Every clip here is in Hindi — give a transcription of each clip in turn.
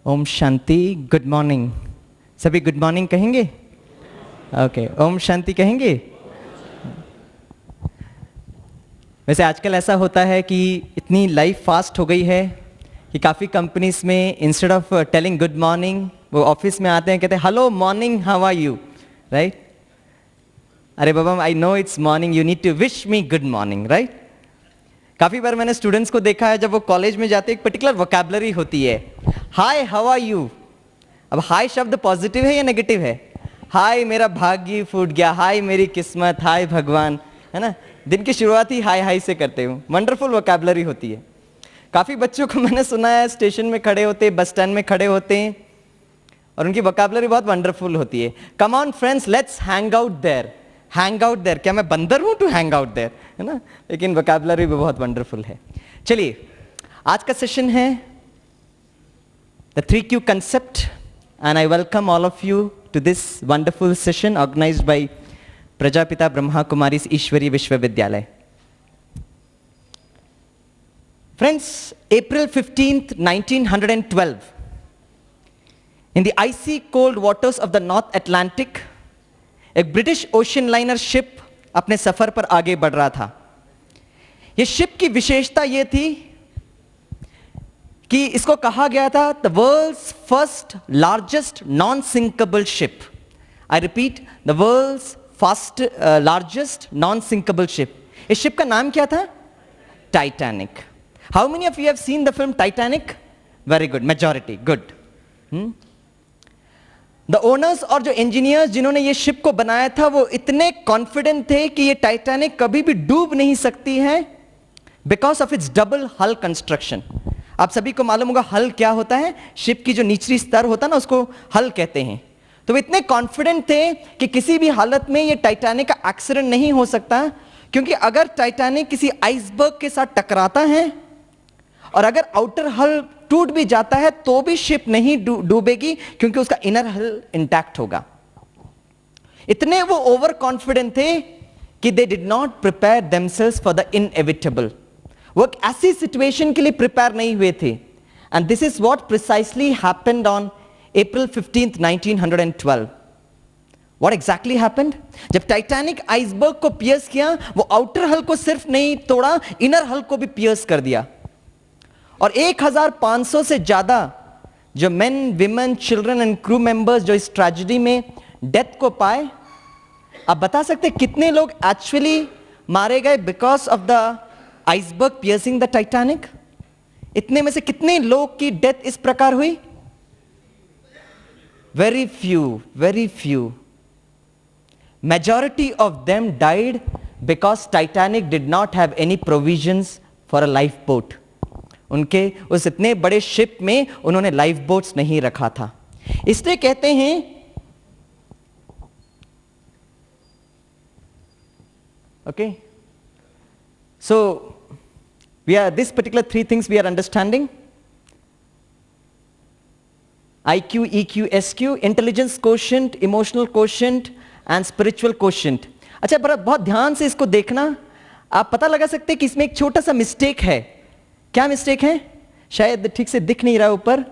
Om Shanti, good morning. सभी गुड मॉर्निंग कहेंगे? ओके, ओम शांति कहेंगे? वैसे आजकल ऐसा होता है कि इतनी लाइफ फास्ट हो गई है कि काफ़ी कंपनीज में instead of telling good morning वो ऑफिस में आते हैं, कहते हैं hello morning, how are you, right? अरे बाबा, I know it's morning, you need to wish me good morning, right? काफ़ी बार मैंने स्टूडेंट्स को देखा है, जब वो कॉलेज में जाते हैं एक पर्टिकुलर वोकैबुलरी होती है, हाय हाउ आर यू। अब हाय शब्द पॉजिटिव है या नेगेटिव है? हाय मेरा भाग्य फूट गया, हाय मेरी किस्मत, हाय भगवान, है ना? दिन की शुरुआत ही हाय हाय से करते हूँ। वंडरफुल वोकैबुलरी होती है। काफ़ी बच्चों को मैंने सुना है स्टेशन में खड़े होते, बस स्टैंड में खड़े होते हैं और उनकी वोकैबुलरी बहुत वंडरफुल होती है। Come on friends, let's hang out there. Hang out there, क्या मैं बंदर हूँ टू हैंग आउट देयर, है ना? लेकिन वोकैबुलरी भी बहुत वंडरफुल है। चलिए, आज का सेशन है the 3Q concept, and I welcome all of you to this wonderful session organized by Prajapita Brahma Kumaris Ishwari Vishwavidyalaya. Friends, April 15th, 1912, in the icy cold waters of the North Atlantic, एक ब्रिटिश ओशन लाइनर शिप अपने सफर पर आगे बढ़ रहा था। ये शिप की विशेषता ये थी कि इसको कहा गया था the world's first largest non sinkable ship. I repeat, the world's first largest non sinkable ship. इस शिप का नाम क्या था? Titanic. How many of you have seen the film Titanic? Very good, majority, good. The owners और जो इंजीनियर्स जिन्होंने ये शिप को बनाया था वो इतने कॉन्फिडेंट थे कि ये टाइटैनिक कभी भी डूब नहीं सकती है बिकॉज ऑफ इट्स डबल हल कंस्ट्रक्शन। आप सभी को मालूम होगा हल क्या होता है? शिप की जो निचली स्तर होता है ना, उसको हल कहते हैं। तो वे इतने कॉन्फिडेंट थे कि किसी भी हालत में ये टाइटैनिक का एक्सीडेंट नहीं हो सकता, क्योंकि अगर टाइटैनिक किसी आइसबर्ग के साथ टकराता है और अगर आउटर हल टूट भी जाता है तो भी शिप नहीं डूबेगी, क्योंकि उसका इनर हल इंटैक्ट होगा। इतने वो ओवर कॉन्फिडेंट थे कि they did not prepare themselves for the inevitable. वो एक ऐसी सिचुएशन के लिए प्रिपेयर नहीं हुए थे। And this is what precisely happened on April 15th, 1912. What exactly happened? जब टाइटैनिक आइसबर्ग को पियर्स किया, वो आउटर हल को सिर्फ नहीं तोड़ा, इनर हल को भी पियर्स कर दिया। और 1500 से ज्यादा जो main, women, children and crew members जो इस ट्रेजेडी में डेथ को पाए। आप बता सकते कितने लोग एक्चुअली मारे गए because of the iceberg piercing the Titanic? इतने में से कितने लोग की डेथ इस प्रकार हुई? Very few, very few. Majority of them died because Titanic did not have any provisions for a life boat. उनके उस इतने बड़े शिप में उन्होंने लाइफ बोट्स नहीं रखा था। इसलिए कहते हैं okay, so we are this particular three things we are understanding: IQ, EQ, SQ, intelligence quotient, emotional quotient and spiritual quotient. अच्छा, बहुत ध्यान से इसको देखना। आप पता लगा सकते हैं कि इसमें एक छोटा सा मिस्टेक है। क्या मिस्टेक है? शायद ठीक से दिख नहीं रहा ऊपर।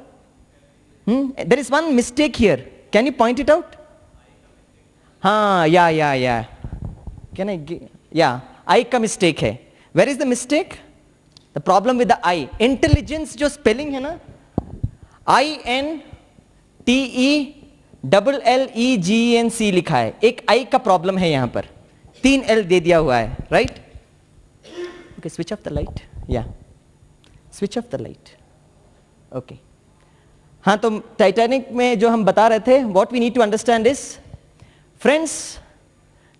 there is one mistake here. Can you point it out? हाँ, या can I या I का मिस्टेक है। Where is the mistake? The problem with the I. Intelligence जो स्पेलिंग है ना, INTELLEGENC लिखा है। एक I का प्रॉब्लम है यहां पर, 3 L दे दिया हुआ है, right? Okay, switch off the light, या switch off the light. Okay, हाँ, तो टाइटैनिक में जो हम बता रहे थे, what we need to understand is, friends,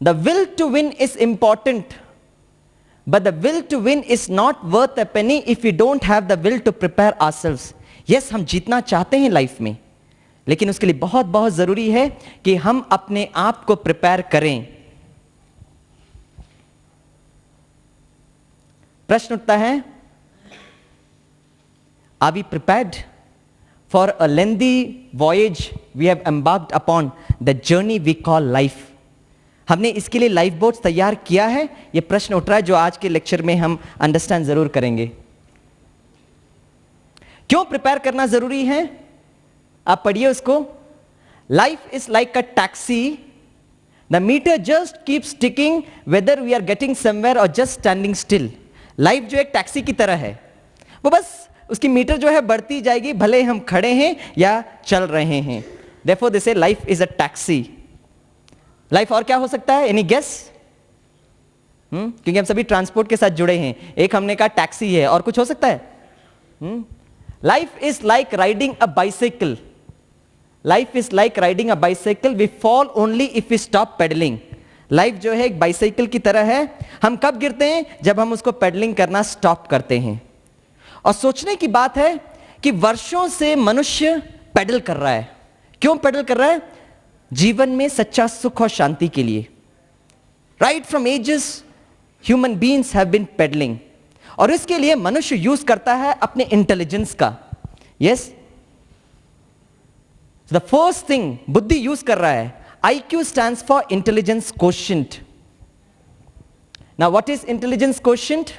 the will to win is important, but the will to win is not worth a penny if we don't have the will to prepare ourselves. Yes, हम जीतना चाहते हैं लाइफ में, लेकिन उसके लिए बहुत बहुत जरूरी है कि हम अपने आप को प्रिपेयर करें। प्रश्न उठता है, are we prepared for a lengthy voyage we have embarked upon, the journey we call life? हमने इसके लिए लाइफ बोट्स तैयार किया है? यह प्रश्न उठ रहा है जो आज के लेक्चर में हम अंडरस्टैंड जरूर करेंगे। क्यों प्रिपेयर करना जरूरी है? आप पढ़िए उसको। Life is like a taxi, the meter just keeps ticking whether we are getting somewhere और जस्ट स्टैंडिंग स्टिल। लाइफ जो एक टैक्सी की तरह है, वो बस उसकी मीटर जो है बढ़ती जाएगी, भले हम खड़े हैं या चल रहे हैं। Therefore they say life is a taxi। Life और क्या हो सकता है? Any guess? क्योंकि हम सभी ट्रांसपोर्ट के साथ जुड़े हैं। एक हमने कहा टैक्सी है, और कुछ हो सकता है? Life is like riding a bicycle. Life is like riding a bicycle, we fall only if we stop pedalling. Life जो है एक बाइसाइकिल की तरह है, हम कब गिरते हैं? जब हम उसको पेडलिंग करना स्टॉप करते हैं। और सोचने की बात है कि वर्षों से मनुष्य पेडल कर रहा है। क्यों पेडल कर रहा है? जीवन में सच्चा सुख और शांति के लिए। Right from ages human beings have been pedalling, और इसके लिए मनुष्य यूज करता है अपने इंटेलिजेंस का। यस, द फर्स्ट थिंग बुद्धि यूज कर रहा है। IQ stands for intelligence quotient. Now what is intelligence quotient?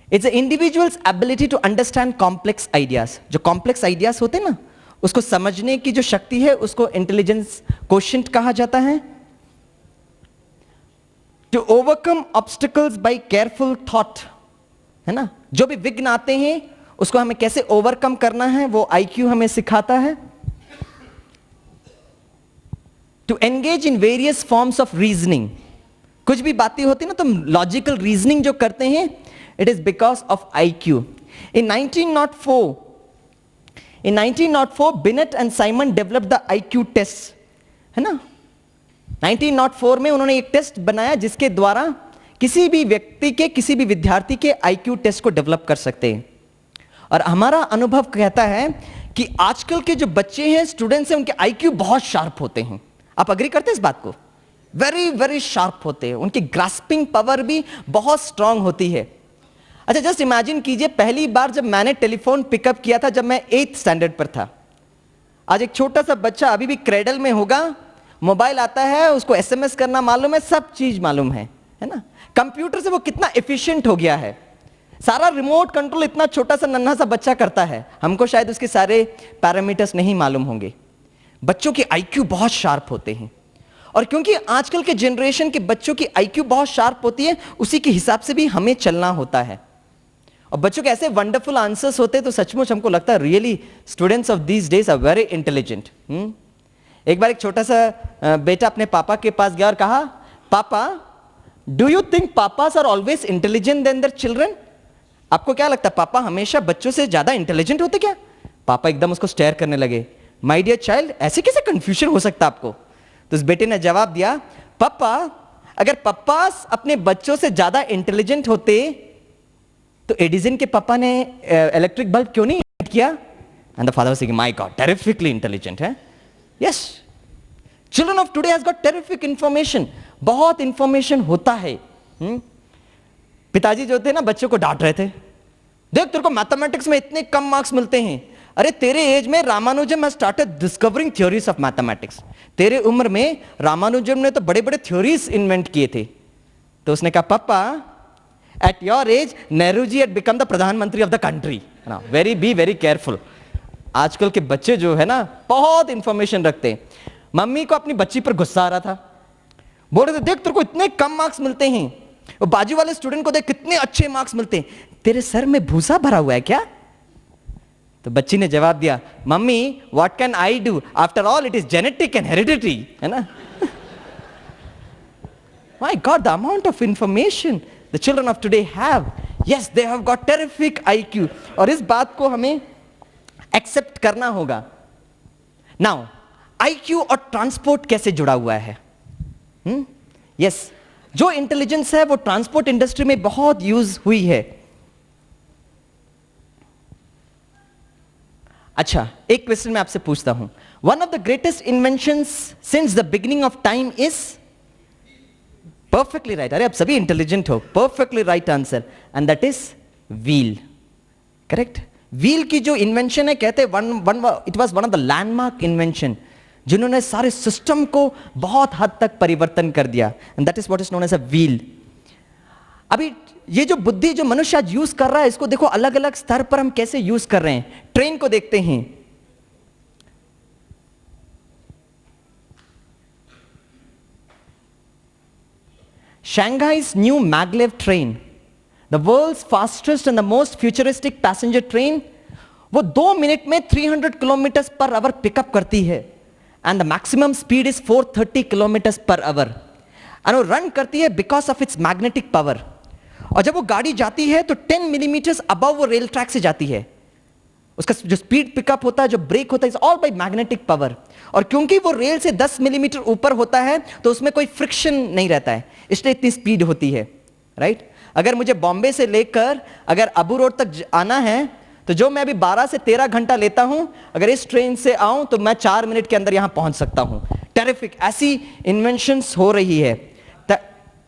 It's a individual's ability to understand complex ideas. जो कॉम्प्लेक्स आइडियाज होते हैं ना, उसको समझने की जो शक्ति है, उसको इंटेलिजेंस कोशेंट कहा जाता है। To overcome obstacles by careful thought, है ना। जो भी विघ्न आते हैं उसको हमें कैसे ओवरकम करना है, वो IQ हमें सिखाता है। To engage in various forms of reasoning. कुछ भी बातें होती है ना, तो हम लॉजिकल रीजनिंग जो करते हैं, it is because of IQ। In 1904 Binet and Simon developed the IQ test, है ना। 1904 में उन्होंने एक टेस्ट बनाया जिसके द्वारा किसी भी व्यक्ति के, किसी भी विद्यार्थी के IQ टेस्ट को डेवलप कर सकते हैं। और हमारा अनुभव कहता है कि आजकल के जो बच्चे हैं, स्टूडेंट्स हैं, उनके IQ बहुत शार्प होते हैं। आप अग्री करते हैं इस बात को? वेरी वेरी शार्प होते हैं, उनकी ग्रास्पिंग पावर भी बहुत स्ट्रांग होती है। अच्छा, जस्ट इमेजिन कीजिए, पहली बार जब मैंने टेलीफोन पिकअप किया था, जब मैं 8th स्टैंडर्ड पर था। आज एक छोटा सा बच्चा अभी भी क्रेडल में होगा, मोबाइल आता है, उसको SMS करना मालूम है, सब चीज मालूम है ना। कंप्यूटर से वो कितना एफिशिएंट हो गया है, सारा रिमोट कंट्रोल इतना छोटा सा नन्हा सा बच्चा करता है। हमको शायद उसके सारे पैरामीटर्स नहीं मालूम होंगे। बच्चों की IQ बहुत शार्प होते हैं, और क्योंकि आजकल के जनरेशन के बच्चों की IQ बहुत शार्प होती है, उसी के हिसाब से भी हमें चलना होता है। और बच्चों के ऐसे वंडरफुल आंसर्स होते हैं, तो सचमुच हमको लगता है really students of these days are very intelligent. एक बार एक छोटा सा बेटा अपने पापा के पास गया और कहा, papa do you think papas are always intelligent then their children? आपको क्या लगता है, पापा हमेशा बच्चों से ज्यादा इंटेलिजेंट होते क्या? पापा एकदम उसको स्टेयर करने लगे। माय डियर चाइल्ड, ऐसे कैसे कंफ्यूजन हो सकता आपको? तो उस बेटे ने जवाब दिया, पापा अगर पप्पास अपने बच्चों से ज्यादा इंटेलिजेंट होते तो एडिसन के पापा ने इलेक्ट्रिक बल्ब क्यों नहीं इन्वेंट किया? And the father was saying, my god, terrifically intelligent है। Yes, children of today has got terrific information, बहुत इंफॉर्मेशन होता है। पिताजी जो थे ना, बच्चों को डांट रहे थे, देख तेरे को मैथमेटिक्स में इतने कम मार्क्स मिलते हैं। अरे तेरे एज में Ramanujan has started discovering theories of mathematics. तेरे उम्र में रामानुजम ने तो बड़े बड़े थ्योरीज इन्वेंट किए थे। तो उसने कहा, पापा at your age Nehru ji had become the pradhanmantri of the country. Be very careful. आजकल के बच्चे जो है ना, बहुत इंफॉर्मेशन रखते हैं। मम्मी को अपनी बच्ची पर गुस्सा आ रहा था, बोल रहे थे, देख तेरे को इतने कम मार्क्स मिलते हैं, और बाजू वाले स्टूडेंट को देख कितने अच्छे मार्क्स मिलते हैं, तेरे सर में भूसा भरा हुआ है क्या? तो बच्ची ने जवाब दिया, mummy what can I do, after all it is genetic and hereditary, है ना। My God, the amount of information the children of today have, yes they have got terrific IQ, और इस बात को हमें एक्सेप्ट करना होगा। नाउ IQ और ट्रांसपोर्ट कैसे जुड़ा हुआ है? यस, जो इंटेलिजेंस है वो ट्रांसपोर्ट इंडस्ट्री में बहुत यूज हुई है। अच्छा, एक क्वेश्चन मैं आपसे पूछता हूं, one of the greatest inventions since the beginning of time is, perfectly right, अरे आप सभी इंटेलिजेंट हो, perfectly right answer, and that is wheel. Correct. Wheel की जो इन्वेंशन है, कहते हैं it was one of the landmark invention, जिन्होंने सारे सिस्टम को बहुत हद तक परिवर्तन कर दिया, and that is what is known as a wheel. अभी ये जो बुद्धि जो मनुष्य आज यूज कर रहा है, इसको देखो अलग अलग स्तर पर हम कैसे यूज कर रहे हैं। ट्रेन को देखते हैं, Shanghai's new maglev train, the world's fastest and the most futuristic passenger train, वो 2 मिनट में 300 किलोमीटर पर आवर पिकअप करती है and the maximum speed is 430 kilometre per hour and वो रन करती है because of its magnetic power. और जब वो गाड़ी जाती है तो 10 मिलीमीटर्स अबव वो रेल ट्रैक से जाती है। उसका जो स्पीड पिकअप होता है, जो ब्रेक होता है, is all by magnetic power. और क्योंकि वो रेल से 10 मिलीमीटर ऊपर होता है तो उसमें कोई फ्रिक्शन नहीं रहता है, इसलिए इतनी स्पीड होती है, राइट? अगर मुझे बॉम्बे से लेकर अगर अबू रोड तक आना है तो जो मैं अभी 12 से 13 घंटा लेता हूं, अगर इस ट्रेन से आऊं तो मैं 4 मिनट के अंदर यहां पहुंच सकता हूं। टेरिफिक, ऐसी इन्वेंशंस हो रही है।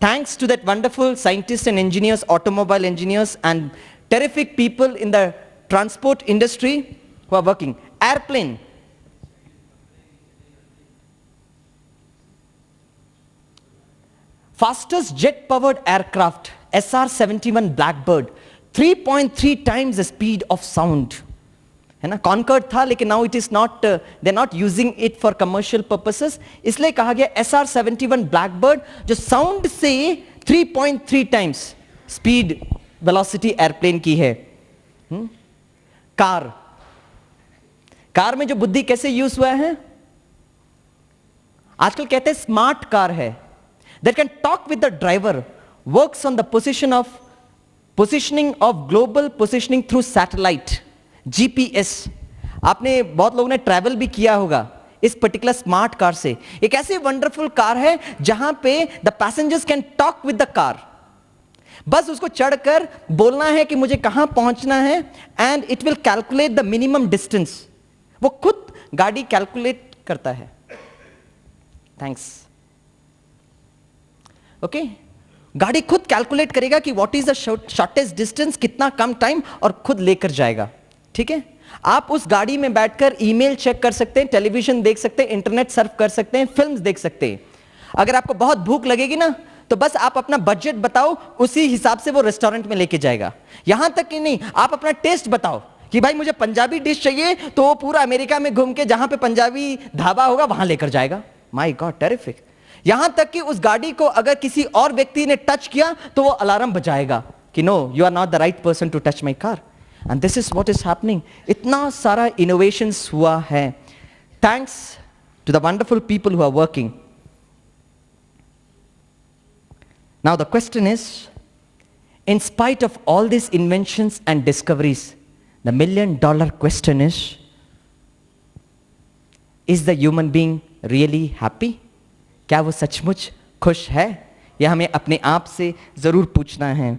Thanks to that wonderful scientists and engineers, automobile engineers and terrific people in the transport industry who are working. Airplane. Fastest jet-powered aircraft, SR-71 Blackbird, 3.3 times the speed of sound. है ना? Concorde था लेकिन now it is not, they're not using it for commercial purposes, इसलिए कहा गया SR-71 Blackbird जो साउंड से 3.3 times स्पीड वेलोसिटी एयरप्लेन की है। कार में जो बुद्धि कैसे यूज हुआ है? आजकल कहते हैं स्मार्ट कार है, that can talk with the driver, works on the positioning of global positioning through satellite, GPS। आपने बहुत लोगों ने ट्रैवल भी किया होगा इस पर्टिकुलर स्मार्ट कार से। एक ऐसी वंडरफुल कार है जहां पे the passengers can talk with the car, बस उसको चढ़कर बोलना है कि मुझे कहां पहुंचना है and it will calculate the minimum distance. वो खुद गाड़ी कैलकुलेट करता है। थैंक्स। ओके, गाड़ी खुद कैलकुलेट करेगा कि what is the shortest distance, कितना कम टाइम, और खुद लेकर जाएगा। ठीक है, आप उस गाड़ी में बैठकर ईमेल चेक कर सकते हैं, टेलीविजन देख सकते हैं, इंटरनेट सर्फ कर सकते हैं, फिल्म्स देख सकते हैं। अगर आपको बहुत भूख लगेगी ना तो बस आप अपना बजट बताओ, उसी हिसाब से वो रेस्टोरेंट में लेके जाएगा। यहां तक कि नहीं, आप अपना टेस्ट बताओ कि भाई मुझे पंजाबी डिश चाहिए, तो वो पूरा अमेरिका में घूम के जहां पे पंजाबी ढाबा होगा वहां लेकर जाएगा। My God, terrific. यहां तक कि उस गाड़ी को अगर किसी और व्यक्ति ने टच किया तो वो अलार्म बजाएगा कि no, you are not the right person to touch my car. And this is what is happening. इतना सारा इनोवेशंस हुआ है thanks to the wonderful people who are working. Now the question is, in spite of all these inventions and discoveries, the $1,000,000 question is the human being really happy? क्या वो सचमुच खुश है? यह हमें अपने आप से जरूर पूछना है।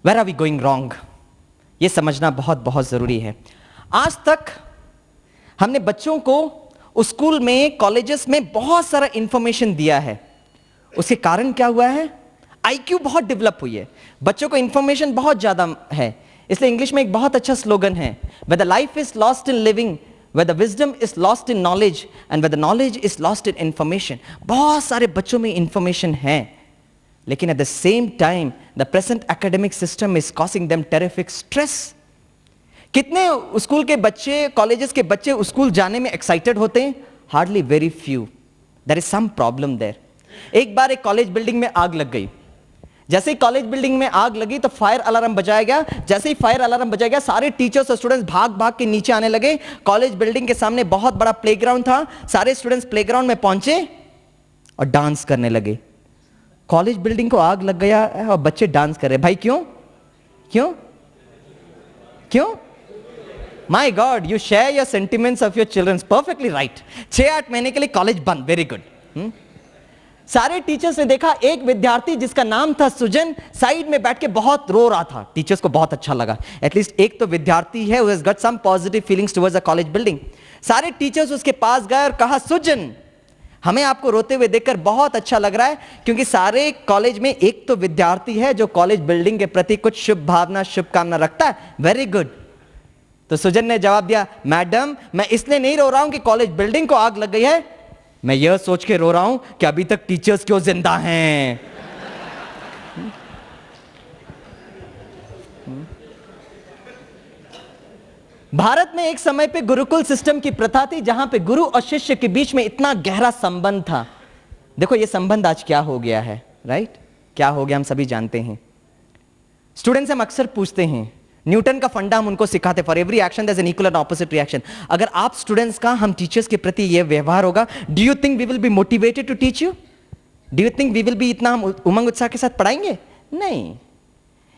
Where are we going wrong? ये समझना बहुत बहुत जरूरी है। आज तक हमने बच्चों को स्कूल में, कॉलेजेस में बहुत सारा इंफॉर्मेशन दिया है। उसके कारण क्या हुआ है? आईक्यू बहुत डेवलप हुई है, बच्चों को इंफॉर्मेशन बहुत ज्यादा है। इसलिए इंग्लिश में एक बहुत अच्छा स्लोगन है, where the life is lost in living, where the wisdom is lost in knowledge, and where the knowledge is lost in information। बहुत सारे बच्चों में इंफॉर्मेशन है, लेकिन at the same time the present academic system is causing them terrific stress। कितने स्कूल के बच्चे, कॉलेजेस के बच्चे स्कूल जाने में एक्साइटेड होते हैं? Hardly very few. There is some problem there. एक बार एक कॉलेज बिल्डिंग में आग लग गई। जैसे ही कॉलेज बिल्डिंग में आग लगी तो फायर अलार्म बजाया गया। जैसे ही फायर अलार्म बजाया गया, सारे टीचर्स और स्टूडेंट्स भाग भाग के नीचे आने लगे। कॉलेज बिल्डिंग के सामने बहुत बड़ा प्लेग्राउंड था, सारे स्टूडेंट्स प्लेग्राउंड में पहुंचे और डांस करने लगे। कॉलेज बिल्डिंग को आग लग गया है और बच्चे डांस कर रहे। भाई क्यों क्यों क्यों? My God, you share your sentiments of your children, perfectly right। 6-8 महीने के लिए कॉलेज बंद, वेरी गुड। सारे टीचर्स ने देखा एक विद्यार्थी जिसका नाम था सुजन, साइड में बैठ के बहुत रो रहा था। टीचर्स को बहुत अच्छा लगा, एटलीस्ट एक तो विद्यार्थी है who has got some positive feelings towards a college building। सारे टीचर्स उसके पास गए और कहा, सुजन, हमें आपको रोते हुए देखकर बहुत अच्छा लग रहा है, क्योंकि सारे कॉलेज में एक तो विद्यार्थी है जो कॉलेज बिल्डिंग के प्रति कुछ शुभ भावना, शुभकामना रखता है। Very good. तो सुजन ने जवाब दिया, मैडम, मैं इसलिए नहीं रो रहा हूं कि कॉलेज बिल्डिंग को आग लग गई है, मैं यह सोच के रो रहा हूं कि अभी तक टीचर्स क्यों जिंदा हैं। भारत में एक समय पे गुरुकुल सिस्टम की प्रथा थी जहां पे गुरु और शिष्य के बीच में इतना गहरा संबंध था। देखो ये संबंध आज क्या हो गया है, राइट? क्या हो गया हम सभी जानते हैं। स्टूडेंट्स हम अक्सर पूछते हैं, न्यूटन का फंडा हम उनको सिखाते, for every action there is an equal and opposite reaction. अगर आप स्टूडेंट्स का हम टीचर्स के प्रति ये व्यवहार होगा, do you think we will be motivated to teach you? Do you think we will be इतना हम उमंग उत्साह के साथ पढ़ाएंगे? नहीं।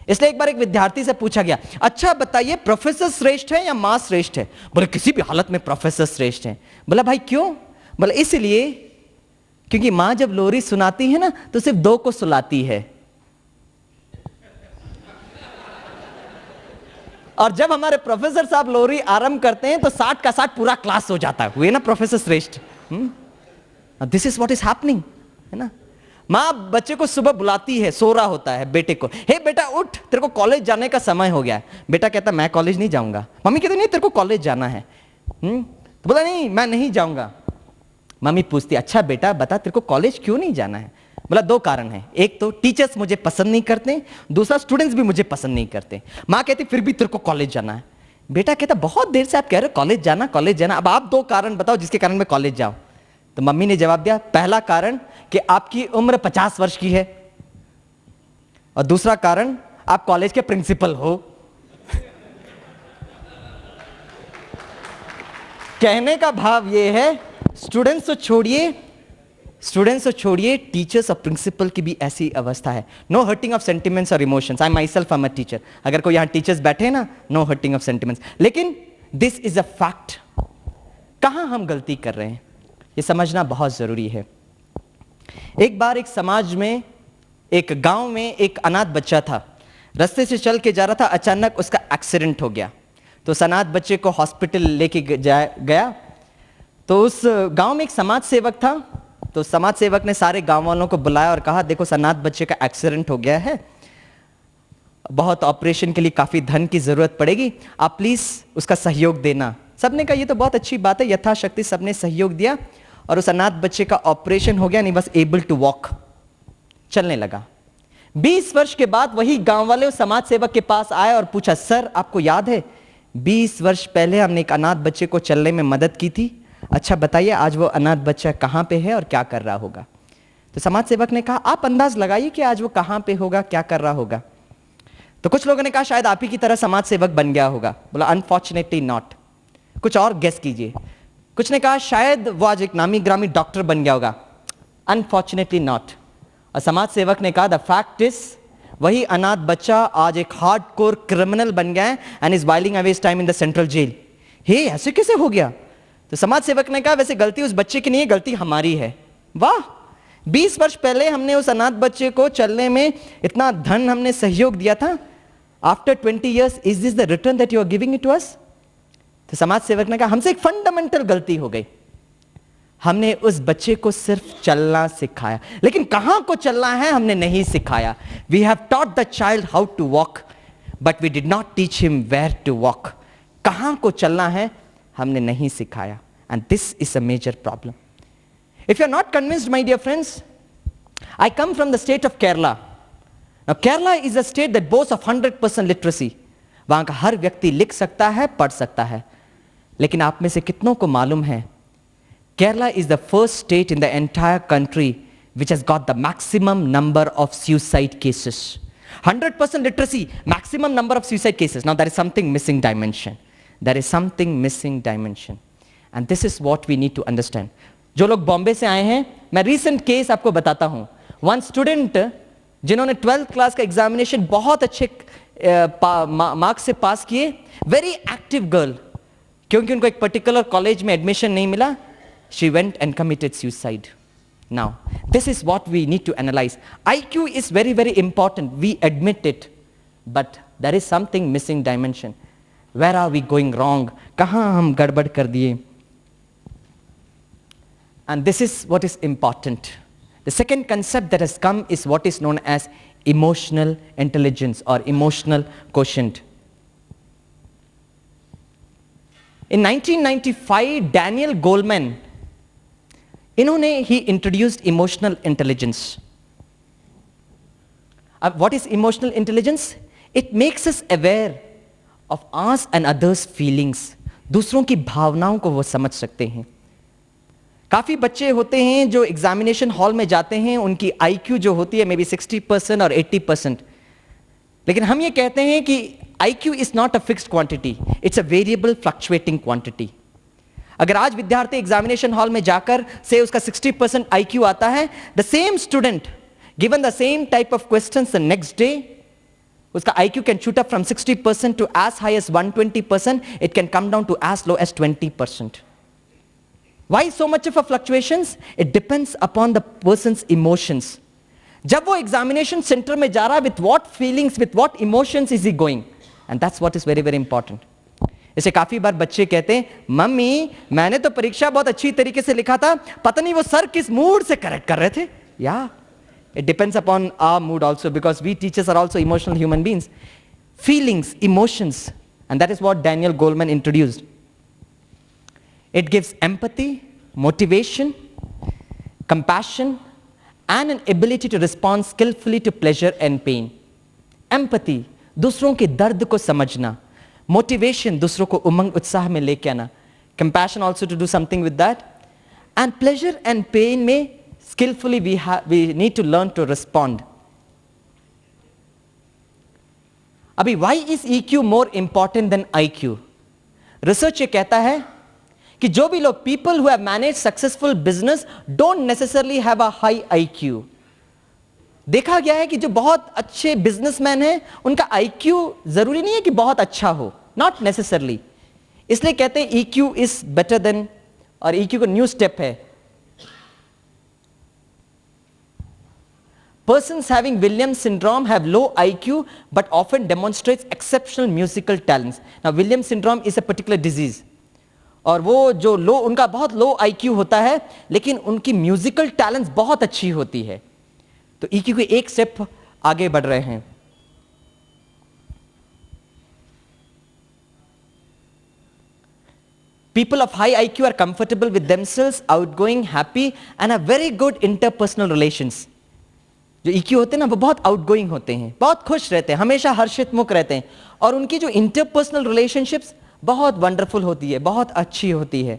इसलिए एक बार एक विद्यार्थी से पूछा गया, अच्छा बताइए प्रोफेसर श्रेष्ठ है या मां श्रेष्ठ है? बोले किसी भी हालत में प्रोफेसर श्रेष्ठ है। बोला भाई क्यों? बोला इसलिए क्योंकि मां जब लोरी सुनाती है ना तो सिर्फ 2 को सुलाती है, और जब हमारे प्रोफेसर साहब लोरी आरंभ करते हैं तो 60 का 60 पूरा क्लास हो जाता है। हुए ना प्रोफेसर श्रेष्ठ? This is what is happening, है ना? माँ बच्चे को सुबह बुलाती है, सो रहा होता है बेटे को, हे बेटा उठ, तेरे को कॉलेज जाने का समय हो गया है। बेटा कहता मैं कॉलेज नहीं जाऊंगा। मम्मी कहती नहीं तेरे को कॉलेज जाना है। तो बोला नहीं मैं नहीं जाऊंगा। मम्मी पूछती अच्छा बेटा बता तेरे को कॉलेज क्यों नहीं जाना है? बोला 2 कारण है, एक तो टीचर्स मुझे पसंद नहीं करते, दूसरा स्टूडेंट्स भी मुझे पसंद नहीं करते। माँ कहती फिर भी तेरे को कॉलेज जाना है। बेटा कहता बहुत देर से आप कह रहे हो कॉलेज जाना कॉलेज जाना, अब आप 2 कारण बताओ जिसके कारण मैं कॉलेज जाऊं। तो मम्मी ने जवाब दिया पहला कारण कि आपकी उम्र 50 वर्ष की है, और दूसरा कारण आप कॉलेज के प्रिंसिपल हो। कहने का भाव यह है स्टूडेंट्स तो छोड़िए टीचर्स और प्रिंसिपल की भी ऐसी अवस्था है। नो हर्टिंग ऑफ सेंटिमेंट्स और emotions. I my self am a teacher. अगर कोई यहां टीचर्स बैठे हैं ना, नो हर्टिंग ऑफ सेंटिमेंट्स, लेकिन दिस इज अ फैक्ट। कहां हम गलती कर रहे हैं ये समझना बहुत जरूरी है। एक बार एक समाज में, एक गांव में एक अनाथ बच्चा था, रास्ते से चल के जा रहा था, अचानक उसका एक्सीडेंट हो गया। तो उस अनाथ बच्चे को हॉस्पिटल लेके गया। तो उस गांव में एक समाज सेवक था। तो समाज सेवक ने सारे गांव वालों को बुलाया और कहा देखो अनाथ बच्चे का एक्सीडेंट हो गया है, बहुत ऑपरेशन के लिए काफी धन की जरूरत पड़ेगी, आप प्लीज उसका सहयोग देना। सबने कहा ये तो बहुत अच्छी बात है, यथाशक्ति सबने सहयोग दिया और उस अनाथ बच्चे का ऑपरेशन हो गया, नहीं बस एबल टू वॉक, चलने लगा। 20 वर्ष के बाद वही गांव वाले उस समाज सेवक के पास आए और पूछा सर आपको याद है 20 वर्ष पहले हमने एक अनाथ बच्चे को चलने में मदद की थी, अच्छा बताइए आज वो अनाथ बच्चा कहां पे है और क्या कर रहा होगा? तो समाज सेवक ने कहा आप अंदाज लगाइए कि आज वो कहां पे होगा, क्या कर रहा होगा। तो कुछ लोगों ने कहा शायद आप ही की तरह समाज सेवक बन गया होगा। बोला अनफॉर्चुनेटली नॉट। कुछ और गेस कीजिए। कुछ ने कहा शायद वो आज एक नामी ग्रामी डॉक्टर बन गया होगा। Unfortunately not. और समाज सेवक ने कहा द फैक्ट इज वही अनाथ बच्चा आज एक हार्डकोर क्रिमिनल बन गया है and is whiling away his time in the central jail. Hey ऐसे कैसे हो गया? तो समाज सेवक ने कहा वैसे गलती उस बच्चे की नहीं है, गलती हमारी है। वाह, 20 वर्ष पहले हमने उस अनाथ बच्चे को चलने में इतना धन हमने सहयोग दिया था। After 20 years is this the return that you are giving it to us? तो समाज सेवक ने कहा हमसे एक फंडामेंटल गलती हो गई, हमने उस बच्चे को सिर्फ चलना सिखाया, लेकिन कहां को चलना है हमने नहीं सिखाया। We have taught the child how to walk but we did not teach him where to walk. कहां को चलना है हमने नहीं सिखाया, and this is a major problem. If you are not convinced my dear friends, I come from the state of Kerala. Now, Kerala is a state that boasts of 100% literacy. वहां का हर व्यक्ति लिख सकता है, पढ़ सकता है, लेकिन आप में से कितनों को मालूम है Kerala is the first state in the entire country which has got the maximum number of suicide cases. 100% literacy, maximum number of suicide cases. Now there is something missing dimension. There is something missing dimension. And this is what we need to understand. जो लोग बॉम्बे से आए हैं, मैं recent case आपको बताता हूं। One student जिन्होंने 12th क्लास का एग्जामिनेशन बहुत अच्छे मार्क्स से पास किए, वेरी एक्टिव गर्ल, क्योंकि उनको एक पर्टिकुलर कॉलेज में एडमिशन नहीं मिला, she went and committed suicide. Now this is what we need to analyse. IQ is very very important, we admit it, but there is something missing dimension. Where are we going wrong? कहां हम गड़बड़ कर दिए? And this is what is important. The second concept that has come is what is known as emotional intelligence or emotional quotient. In 1995, Daniel Goleman, he introduced emotional intelligence. What is emotional intelligence? It makes us aware of us and others feelings, दूसरों की भावनाओं को वो समझ सकते हैं। काफ़ी बच्चे होते हैं जो एग्जामिनेशन हॉल में जाते हैं, उनकी IQ जो होती है मे बी 60% और 80%, लेकिन हम ये कहते हैं कि IQ is not a fixed quantity, it's a variable fluctuating quantity. अगर आज विद्यार्थी एग्जामिनेशन हॉल में जाकर से उसका 60% IQ आता है, the same student given the same type of questions the next day, उसका IQ can shoot up from 60% to as high as 120%, it can come down to as low as 20%. Why so much of a fluctuations? It depends upon the person's emotions. जब वो एग्जामिनेशन सेंटर में जा रहा है, with what feelings, with what emotions is he going? And that's what is very very important. इसे काफी बार बच्चे कहते हैं, मम्मी मैंने तो परीक्षा बहुत अच्छी तरीके से लिखा था, पता नहीं वो सर किस मूड से करेक्ट कर रहे थे। Yeah, it depends upon our mood also, because we teachers are also emotional human beings. Feelings, emotions, and that is what Daniel Goleman introduced. It gives empathy, motivation, compassion, and an ability to respond skillfully to pleasure and pain. Empathy, दूसरों के दर्द को समझना. Motivation, दूसरों को उमंग उत्साह में लेके आना. Compassion also to do something with that. And pleasure and pain में skillfully we need to learn to respond. अभी why is EQ more important than IQ? Research ये कहता है कि जो भी लोग people who have managed successful business don't necessarily have a high IQ. देखा गया है कि जो बहुत अच्छे बिजनेसमैन हैं उनका IQ जरूरी नहीं है कि बहुत अच्छा हो, not necessarily. इसलिए कहते हैं EQ is better than, और EQ का न्यू स्टेप है. Persons having Williams syndrome have low IQ but often demonstrates exceptional musical talents. Now Williams syndrome is a particular disease. और वो जो उनका बहुत लो IQ होता है, लेकिन उनकी म्यूजिकल टैलेंट्स बहुत अच्छी होती है. तो EQ के एक स्टेप आगे बढ़ रहे हैं. People of high IQ are comfortable with themselves, outgoing, happy, and have very good interpersonal relations. जो EQ होते हैं ना, वो बहुत आउटगोइंग होते हैं, बहुत खुश रहते हैं, हमेशा हर्षितमुख रहते हैं, और उनकी जो इंटरपर्सनल रिलेशनशिप्स बहुत वंडरफुल होती है, बहुत अच्छी होती है.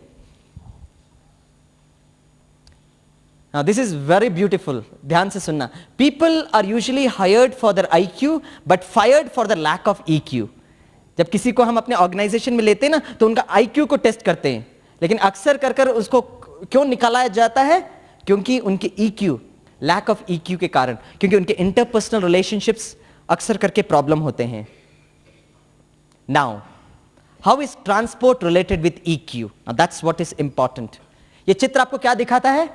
Now this is very beautiful. ध्यान से सुनना. People are usually hired for their IQ but fired for the lack of EQ. जब किसी को हम अपने ऑर्गेनाइजेशन में लेते हैं ना, तो उनका IQ को टेस्ट करते हैं, लेकिन अक्सर कर उसको क्यों निकाला जाता है? क्योंकि उनके EQ, लैक ऑफ EQ के कारण, क्योंकि उनके इंटरपर्सनल रिलेशनशिप्स अक्सर करके प्रॉब्लम होते हैं. Now, how is transport related with EQ? Now that's what is important. ये चित्र आपको क्या दिखाता है?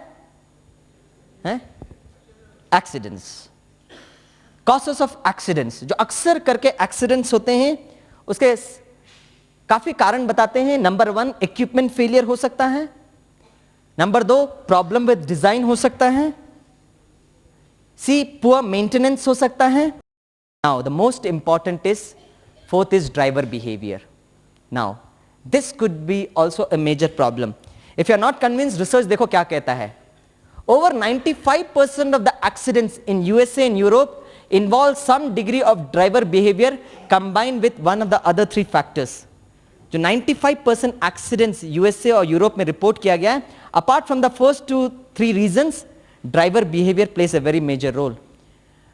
Accidents, causes of accidents. जो अक्सर करके एक्सीडेंट्स होते हैं उसके काफी कारण बताते हैं. नंबर 1, इक्विपमेंट फेलियर हो सकता है. नंबर 2, प्रॉब्लम विद डिजाइन हो सकता है. सी, पुअर मेंटेनेंस हो सकता है. Now the most important is, fourth is driver behaviour. Now this could be also a major problem. If you are not convinced, research देखो क्या कहता है. Over 95% of the accidents in USA and Europe involve some degree of driver behavior combined with one of the other 3 factors. जो 95% accidents USA और यूरोप में रिपोर्ट किया गया है, apart from the first 2-3 reasons, driver behavior plays a very major role.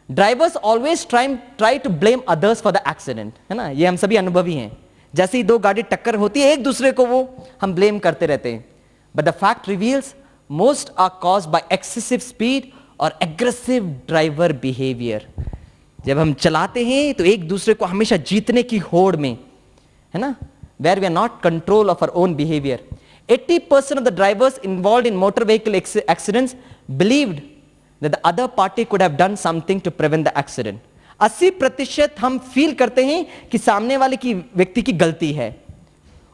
Drivers always try to blame others for the accident, है ना? ये हम सभी अनुभवी हैं. जैसे ही 2 गाड़ी टक्कर होती है, एक दूसरे को वो हम ब्लेम करते रहते हैं. But the fact reveals most are caused by excessive speed और aggressive driver behavior. जब हम चलाते हैं तो एक दूसरे को हमेशा जीतने की होड़ में, है ना, where we are not control of our own behavior. 80% of the drivers involved in motor vehicle accidents believed that the other party could have done something to prevent the accident. 80% हम फील करते हैं कि सामने वाले की व्यक्ति की गलती है.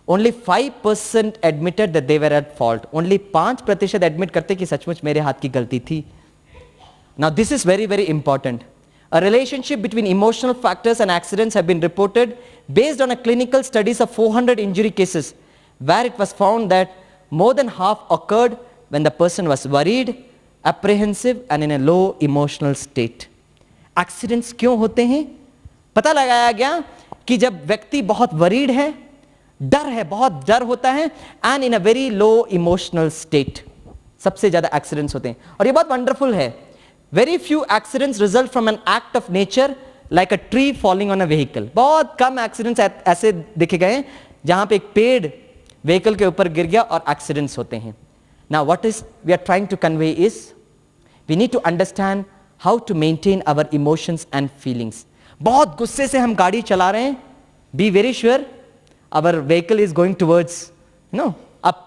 Only 5% admitted that they were at fault. Only 5% admit करते कि सचमुच मेरे हाथ की गलती थी. Now this is very very important. A relationship between emotional factors and accidents have been reported based on a clinical studies of 400 injury cases, where it was found that more than half occurred when the person was worried, apprehensive and in a low emotional state. Accidents क्यों होते हैं? पता लगाया गया कि जब व्यक्ति बहुत वरीड है, डर है, बहुत डर होता है, and in a very low emotional state, सबसे ज्यादा एक्सीडेंट्स होते हैं। और ये बहुत वंडरफुल है, very few accidents result from an act of nature like a tree falling on a vehicle. बहुत कम एक्सीडेंट्स ऐसे देखे गए हैं जहां पे एक पेड़ व्हीकल के ऊपर गिर गया और एक्सीडेंट्स होते हैं। Now what is we are trying to convey is we need to understand how to maintain our emotions and feelings. बहुत गुस्से से हम गाड़ी चला रहे हैं, be very sure our vehicle is going towards up,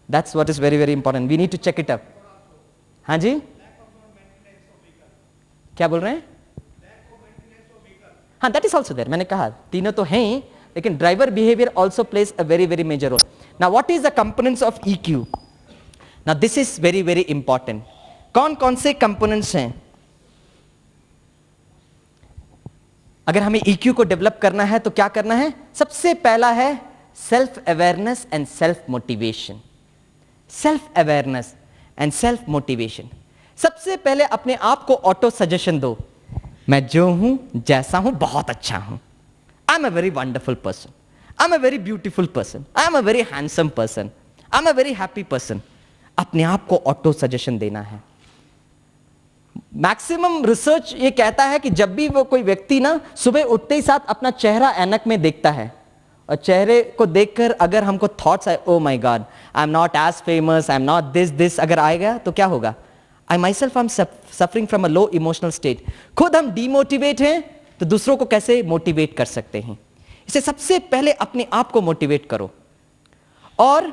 that's what is very very important, we need to check it up. हाँ जी, क्या बोल रहे हैं? हाँ, दैट इज ऑल्सो देयर, मैंने कहा तीनों तो हैं ही, लेकिन driver behaviour also plays a very very major role. Now what is the components of EQ? Now this is very very important. कौन कौन से कंपोनेंट्स हैं? अगर हमें EQ को डेवलप करना है तो क्या करना है? सबसे पहला है self awareness and self motivation. Self awareness and self motivation. सबसे पहले अपने आप को ऑटो सजेशन दो, मैं जो हूं, जैसा हूं, बहुत अच्छा हूं। I am a very wonderful person, I am a very beautiful person, I am a very handsome person, I am a very happy person. अपने आप को ऑटो सजेशन देना है। मैक्सिमम रिसर्च ये कहता है कि जब भी वो कोई व्यक्ति ना सुबह उठते ही साथ अपना चेहरा ऐनक में देखता है और चेहरे को देखकर अगर हमको थॉट्स आए, oh my god I am not as famous, I am not this, अगर आएगा तो क्या होगा? I myself I am suffering from a low emotional state. खुद हम डीमोटिवेट हैं तो दूसरों को कैसे मोटिवेट कर सकते हैं? इसे सबसे पहले अपने आप को मोटिवेट करो। और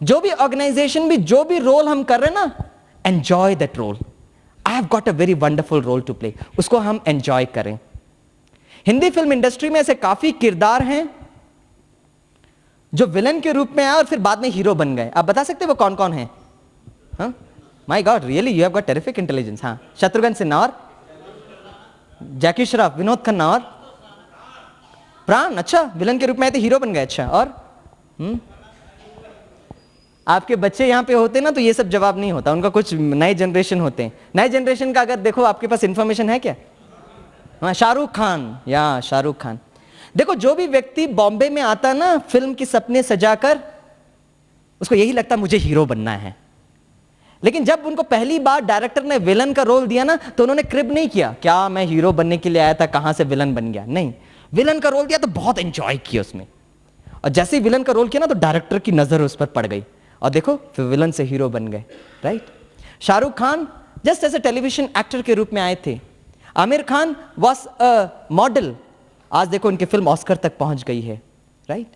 जो भी ऑर्गेनाइजेशन भी जो भी रोल हम कर रहे हैं ना, enjoy that role. I have got a very wonderful role to play, उसको हम एंजॉय करें। हिंदी फिल्म इंडस्ट्री में ऐसे काफी किरदार हैं जो विलन के रूप में आए और फिर बाद में हीरो बन गए। आप बता सकते हैं वो कौन कौन है? हाँ, my God, really you have got terrific intelligence. हाँ, शत्रुघ्न सिन्हा और जैकी श्रॉफ, विनोद खन्ना और प्राण। अच्छा, विलन के रूप में आए थे, हीरो बन गए। अच्छा, और आपके बच्चे यहाँ पे होते ना तो ये सब जवाब नहीं होता उनका, कुछ नए जनरेशन होते हैं। नए जनरेशन का अगर देखो आपके पास इंफॉर्मेशन है क्या? हाँ, शाहरुख खान, या शाहरुख खान। देखो, जो भी व्यक्ति बॉम्बे में आता ना फिल्म के सपने सजाकर, उसको यही लगता मुझे हीरो बनना है। लेकिन जब उनको पहली बार डायरेक्टर ने विलन का रोल दिया ना तो उन्होंने क्रिब नहीं किया, क्या मैं हीरो बनने के लिए आया था, कहां से विलन बन गया। नहीं, विलन का रोल दिया तो बहुत एंजॉय किया उसमें। और जैसे ही विलन का रोल किया ना तो डायरेक्टर की नजर उस पर पड़ गई और देखो फिर विलन से हीरो बन गए। Right? Shahrukh Khan just as a television actor के रूप में आए थे। Aamir Khan was a model, आज देखो उनकी फिल्म ऑस्कर तक पहुंच गई है। राइट?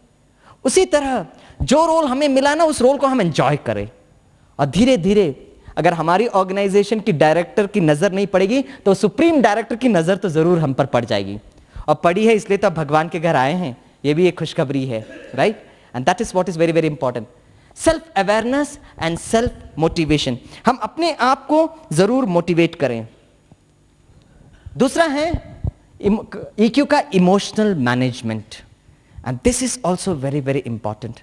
उसी तरह जो रोल हमें मिला ना उस रोल को हम एंजॉय करें। और धीरे धीरे अगर हमारी ऑर्गेनाइजेशन की डायरेक्टर की नजर नहीं पड़ेगी तो सुप्रीम डायरेक्टर की नजर तो जरूर हम पर पड़ जाएगी। और पड़ी है इसलिए तो भगवान के घर आए हैं, ये भी एक खुशखबरी है। Right? And that is what is very very important, self awareness and self motivation. हम अपने आप को जरूर मोटिवेट करें। दूसरा है EQ का emotional management, and this is also very very important.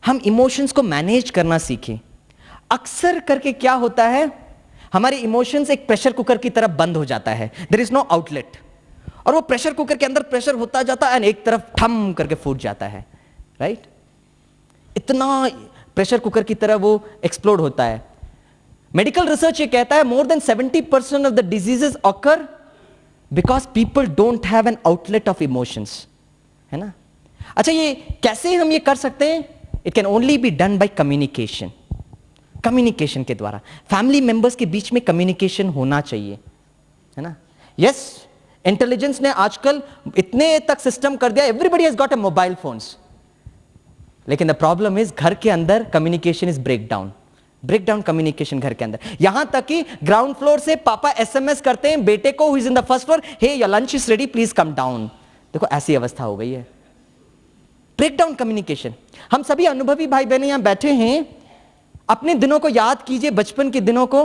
हम इमोशंस को मैनेज करना सीखें। अक्सर करके क्या होता है, हमारे इमोशंस एक प्रेशर कुकर की तरफ बंद हो जाता है, देयर इज नो आउटलेट, और वो प्रेशर कुकर के अंदर प्रेशर होता जाता है एंड एक तरफ ठम करके फूट जाता है। राइट? इतना प्रेशर कुकर की तरह वो एक्सप्लोड होता है। मेडिकल रिसर्च ये कहता है more than 70% of the diseases occur because people don't have an outlet of emotions, है ना? अच्छा, ये कैसे हम ये कर सकते हैं? It can only be done by communication. Communication के द्वारा फैमिली मेंबर्स के बीच में कम्युनिकेशन होना चाहिए, है ना? यस, इंटेलिजेंस ने आजकल इतने तक सिस्टम कर दिया, everybody has got a mobile phones, लेकिन द प्रॉब्लम इज घर के अंदर communication is break down communication घर के अंदर। यहां तक कि ग्राउंड फ्लोर से पापा SMS करते हैं बेटे को, who is in the first floor, hey your lunch is ready please come down. देखो ऐसी अवस्था हो गई है, ब्रेक डाउन कम्युनिकेशन। हम सभी अनुभवी भाई बहन यहां बैठे हैं, अपने दिनों को याद कीजिए, बचपन के दिनों को।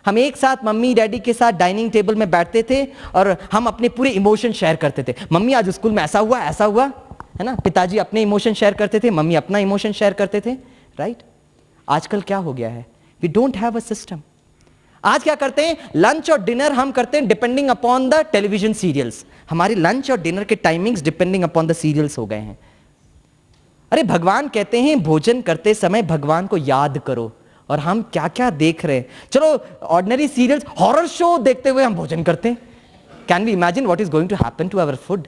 हम एक साथ मम्मी डैडी के साथ डाइनिंग टेबल में बैठते थे और हम अपने पूरे इमोशन शेयर करते थे। मम्मी आज स्कूल में ऐसा हुआ, है ना? पिताजी अपने इमोशन शेयर करते थे, मम्मी अपना इमोशन शेयर करते थे। राइट? आजकल क्या हो गया है, we don't have a system. आज क्या करते हैं, लंच और डिनर हम करते हैं depending upon the television serials. हमारी लंच और डिनर के timings depending upon the serials हो गए हैं। अरे भगवान कहते हैं भोजन करते समय भगवान को याद करो, और हम क्या क्या देख रहे हैं। चलो ऑर्डिनरी सीरियल्स, हॉरर शो देखते हुए हम भोजन करते हैं। Can we imagine what is going to happen to our food?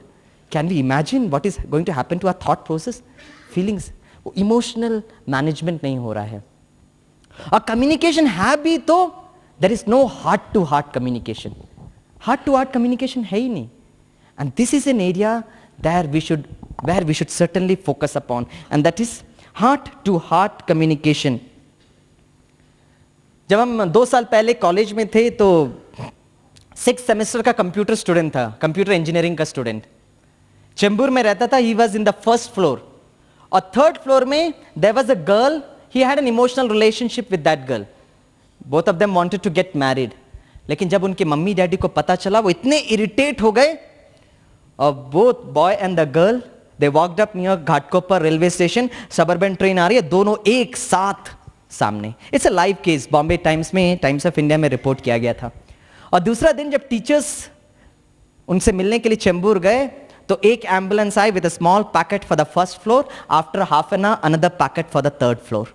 Can we imagine what is going to happen to our thought process, feelings? वो इमोशनल मैनेजमेंट नहीं हो रहा है। और कम्युनिकेशन है भी तो there is no heart to heart communication. Heart to heart communication है ही नहीं। And this is an area where we should certainly focus upon, and that is heart to heart communication. जब हम 2 साल पहले कॉलेज में थे तो 6th सेमेस्टर का कंप्यूटर स्टूडेंट था, कंप्यूटर इंजीनियरिंग का स्टूडेंट। चेंबूर में रहता था, he was in the first floor, और 3rd फ्लोर में there was a girl, he had an emotional relationship with that girl. Both of them wanted to get married. लेकिन जब उनके मम्मी डैडी को पता चला, वो इतने इरिटेट हो गए, और both boy and the girl they walked up near Ghatkopar railway station. Suburban train आ रही है, दोनों एक साथ सामने। It's a live case, Bombay Times में, टाइम्स ऑफ इंडिया में रिपोर्ट किया गया था। और दूसरा दिन जब टीचर्स उनसे मिलने के लिए चेंबूर गए, तो एक एम्बुलेंस आई with a small packet for the first floor, after half an hour another packet for the 3rd floor.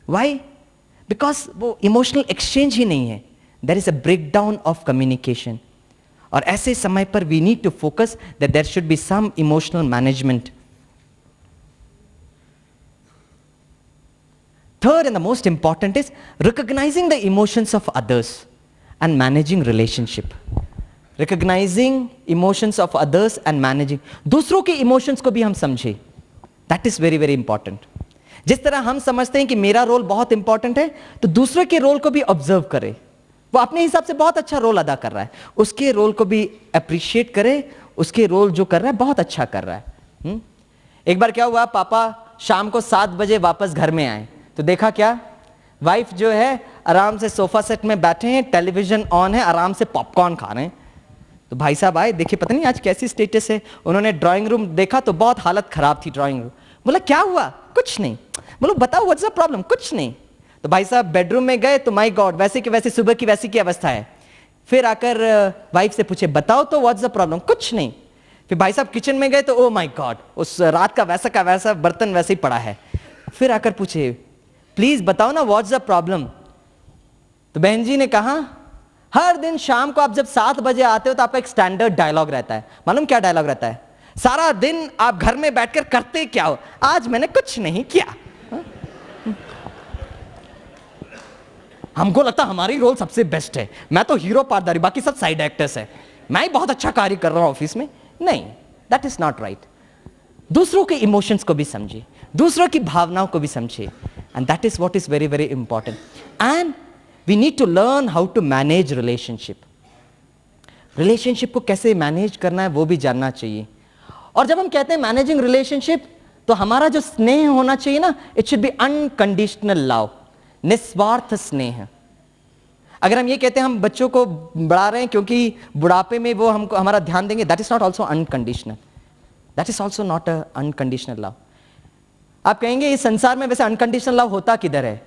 Why? Because वो इमोशनल एक्सचेंज ही नहीं है। There is a breakdown of communication. और ऐसे समय पर we need to focus that there should be some emotional management. Third and the most important is recognizing the emotions of others and managing relationship. Recognizing emotions of others and managing, दूसरों के emotions को भी हम समझें, that is very very important. जिस तरह हम समझते हैं कि मेरा रोल बहुत इंपॉर्टेंट है, तो दूसरे के रोल को भी ऑब्जर्व करें। वो अपने हिसाब से बहुत अच्छा रोल अदा कर रहा है, उसके रोल को भी अप्रिशिएट करें, उसके रोल जो कर रहा है बहुत अच्छा कर रहा है। एक बार क्या हुआ, पापा शाम को 7 बजे वापस घर में आए, तो देखा क्या, वाइफ जो है आराम से सोफा सेट में बैठे हैं, टेलीविजन ऑन है, आराम से पॉपकॉर्न खा रहे हैं। तो भाई साहब आए, देखिए पता नहीं आज कैसी स्टेटस है। उन्होंने ड्राइंग रूम देखा तो बहुत हालत खराब थी ड्राइंग रूम। बोला क्या हुआ? कुछ नहीं। बोलो बताओ व्हाट्स द प्रॉब्लम? कुछ नहीं। तो भाई साहब बेडरूम में गए तो माय गॉड, वैसे की वैसे सुबह की वैसी की अवस्था है। फिर आकर वाइफ से पूछे बताओ तो व्हाट्स द प्रॉब्लम? कुछ नहीं। फिर भाई साहब किचन में गए तो ओ माय गॉड, उस रात का वैसा बर्तन वैसे ही पड़ा है। फिर आकर पूछे प्लीज बताओ ना व्हाट्स द प्रॉब्लम? तो बहन जी ने कहा हर दिन शाम को आप जब 7 बजे आते हो तो आपका एक स्टैंडर्ड डायलॉग रहता है। मालूम क्या डायलॉग रहता है? सारा दिन आप घर में बैठकर करते क्या हो? आज मैंने कुछ नहीं किया। हमको लगता हमारी रोल सबसे बेस्ट है, मैं तो हीरो पार्टदारी, बाकी सब साइड एक्टर्स है, मैं ही बहुत अच्छा कार्य कर रहा हूं ऑफिस में। नहीं, दैट इज नॉट राइट। दूसरों के इमोशंस को भी समझिए, दूसरों की भावनाओं को भी समझिए, and that is what is very very important. And we need to learn how to manage relationship. Relationship को कैसे मैनेज करना है वो भी जानना चाहिए। और जब हम कहते हैं मैनेजिंग रिलेशनशिप, तो हमारा जो स्नेह होना चाहिए ना, it should be unconditional love, निस्वार्थ स्नेह। अगर हम ये कहते हैं हम बच्चों को बढ़ा रहे हैं क्योंकि बुढ़ापे में वो हमको हमारा ध्यान देंगे, that is not also unconditional, that is also not a unconditional love. आप कहेंगे इस संसार में वैसे अनकंडीशनल लव होता किधर है?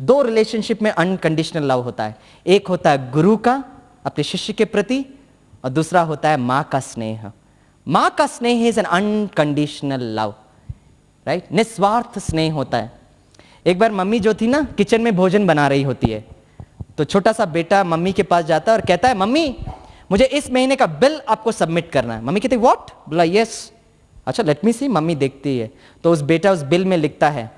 2 रिलेशनशिप में अनकंडीशनल लव होता है। एक होता है गुरु का अपने शिष्य के प्रति, और दूसरा होता है मां का स्नेह। मां का स्नेह is an unconditional love, right? निस्वार्थ स्नेह होता है। एक बार मम्मी जो थी ना किचन में भोजन बना रही होती है, तो छोटा सा बेटा मम्मी के पास जाता है और कहता है मम्मी मुझे इस महीने का बिल आपको सबमिट करना है। मम्मी कहती व्हाट? बोला यस। अच्छा लेट मी सी। मम्मी देखती है तो उस बेटा उस बिल में लिखता है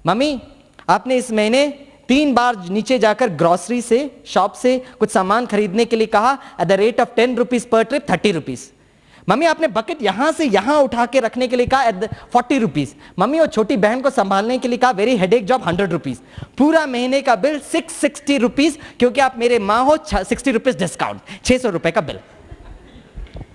मम्मी आपने इस महीने 3 बार नीचे जाकर ग्रोसरी से शॉप से कुछ सामान खरीदने के लिए कहा at the rate of 10 rupees per trip, 30 rupees. Mummy आपने बकेट यहां से यहां उठा के रखने के लिए कहा एट 40 रुपीज। मम्मी और छोटी बहन को संभालने के लिए कहा वेरी हेडेक जॉब 100 रुपीज। पूरा महीने का बिल 660 रुपीज, क्योंकि आप मेरे माँ हो, 60 रुपीज डिस्काउंट, 600 रुपए का बिल।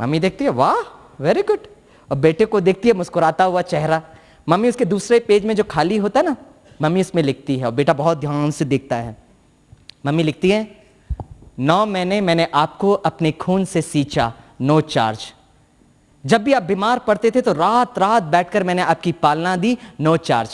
मम्मी देखती है वाह वेरी गुड, और बेटे को देखती है मुस्कुराता हुआ चेहरा। मम्मी उसके दूसरे पेज में जो खाली होता है ना, मम्मी उसमें लिखती है और बेटा बहुत ध्यान से देखता है। मम्मी लिखती है 9 महीने मैंने आपको अपने खून से सींचा, नो चार्ज। जब भी आप बीमार पड़ते थे तो रात रात बैठकर मैंने आपकी पालना दी, नो चार्ज।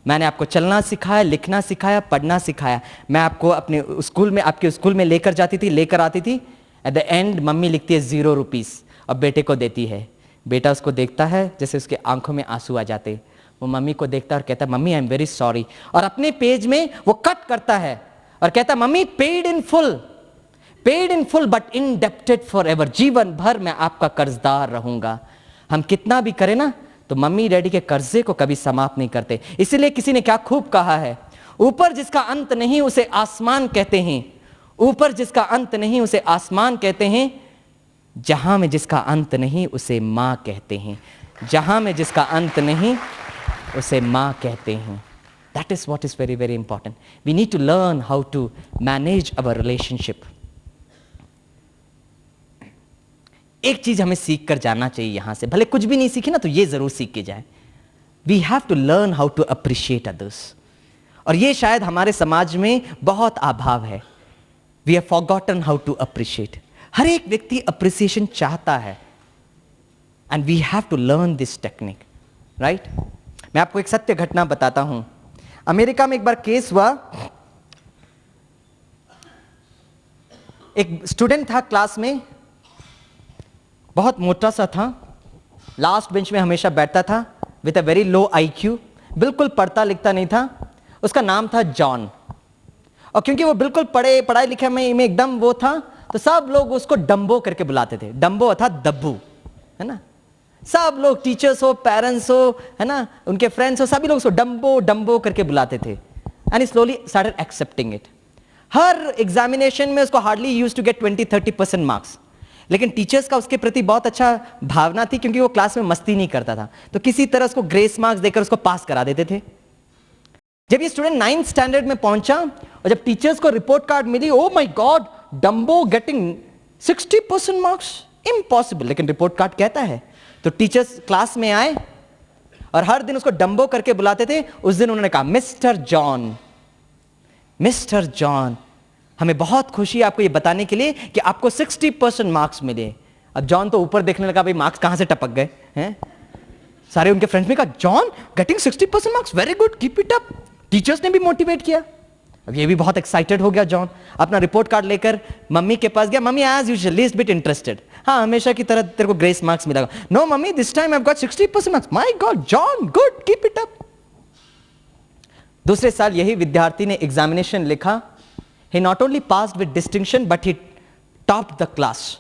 मैंने आपको चलना सिखाया, लिखना सिखाया, पढ़ना सिखाया। मैं आपको अपने स्कूल में, आपके स्कूल में लेकर जाती थी, लेकर आती थी। एट द एंड मम्मी लिखती है 0 रुपीस और बेटे को देती है। बेटा उसको देखता है, जैसे उसके आंखों में आंसू आ जाते। वो मम्मी को देखता है और कहता है mummy I am very sorry, और अपने पेज में वो कट करता है और कहता है mummy paid in full but indebted for ever, जीवन भर मैं आपका कर्जदार रहूंगा। हम कितना भी करें ना तो मम्मी डैडी के कर्जे को कभी समाप्त नहीं करते। इसीलिए किसी ने क्या खूब कहा है, ऊपर जिसका अंत नहीं उसे आसमान कहते हैं, ऊपर जिसका अंत नहीं उसे आसमान कहते हैं, जहां में जिसका अंत नहीं उसे मां कहते हैं, जहां में जिसका अंत नहीं उसे मां कहते हैं। That is what is very very important. We need to learn how to manage our relationship. एक चीज हमें सीख कर जाना चाहिए यहां से, भले कुछ भी नहीं सीखे ना तो ये जरूर सीख के जाए। We have to learn how to appreciate others. और ये शायद हमारे समाज में बहुत अभाव है। We have forgotten how to appreciate. हर एक व्यक्ति अप्रिसिएशन चाहता है and we have to learn this technique, right. मैं आपको एक सत्य घटना बताता हूं। अमेरिका में एक बार केस हुआ। एक स्टूडेंट था क्लास में, बहुत मोटा सा था, लास्ट बेंच में हमेशा बैठता था, with a very low IQ, बिल्कुल पढ़ता लिखता नहीं था। उसका नाम था जॉन। और क्योंकि वो बिल्कुल पढ़ाई लिखे में एकदम वो था, तो सब लोग उसको डम्बो करके बुलाते थे। डम्बो अर्थात दब्बू, है ना। सब लोग, टीचर्स हो, पेरेंट्स हो, है ना, उनके फ्रेंड्स हो, सभी लोग उसको डम्बो डम्बो करके बुलाते थे। And slowly started accepting it. हर एग्जामिनेशन में उसको hardly use to get 20-30% marks. लेकिन टीचर्स का उसके प्रति बहुत अच्छा भावना थी, क्योंकि वो क्लास में मस्ती नहीं करता था, तो किसी तरह उसको ग्रेस मार्क्स देकर उसको पास करा देते थे। जब ये स्टूडेंट 9th स्टैंडर्ड में पहुंचा और जब टीचर्स को रिपोर्ट कार्ड मिली, oh my god, dumbo getting 60% marks, impossible. लेकिन रिपोर्ट कार्ड कहता है। तो टीचर्स क्लास में आए और हर दिन उसको डम्बो करके बुलाते थे। उस दिन उन्होंने कहा मिस्टर जॉन, हमें बहुत खुशी है आपको ये बताने के लिए कि आपको 60% मार्क्स मिले। अब जॉन तो ऊपर देखने लगा, भाई मार्क्स कहां से टपक गए हैं। सारे उनके फ्रेंड्स ने कहा John getting 60% marks, very good, keep it up. Teachers ने भी मोटिवेट किया। अब ये भी बहुत एक्साइटेड हो गया जॉन, अपना रिपोर्ट कार्ड लेकर मम्मी के पास गया। Mummy as usual least bit interested, हाँ हमेशा की तरह तेरे को ग्रेस मार्क्स मिलेगा। No mummy, this time I have got 60% marks. My god John, good, keep it up. दूसरे साल यही विद्यार्थी ने एग्जामिनेशन लिखा। He not only passed with distinction, but he topped the class.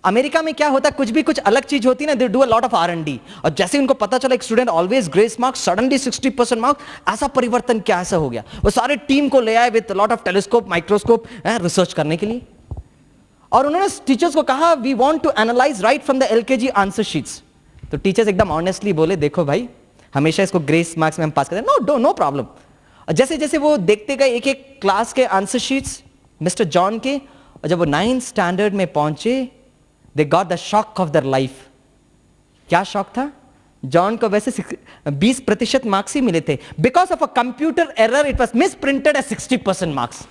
America में क्या होता है, कुछ भी कुछ अलग चीज होती है ना, they do a lot of R&D। और जैसे उनको पता चला एक student always grace marks, suddenly 60% marks, ऐसा परिवर्तन क्या ऐसा हो गया। वो सारे टीम को ले आए with lot of telescope, microscope, research करने के लिए। और उन्होंने टीचर्स को कहा we want to analyse right from the LKG answer sheets. तो टीचर्स एकदम ऑनेस्टली बोले, देखो भाई, हमेशा इसको ग्रेस मार्क्स में हम पास करते हैं, नो प्रॉब्लम। जैसे जैसे वो देखते गए एक एक क्लास के आंसर शीट्स मिस्टर जॉन के, और जब वो 9th स्टैंडर्ड में पहुंचे, they got the shock of their life. क्या शॉक था? जॉन को वैसे 20% मार्क्स ही मिले थे, because of a computer error it was misprinted as 60% marks.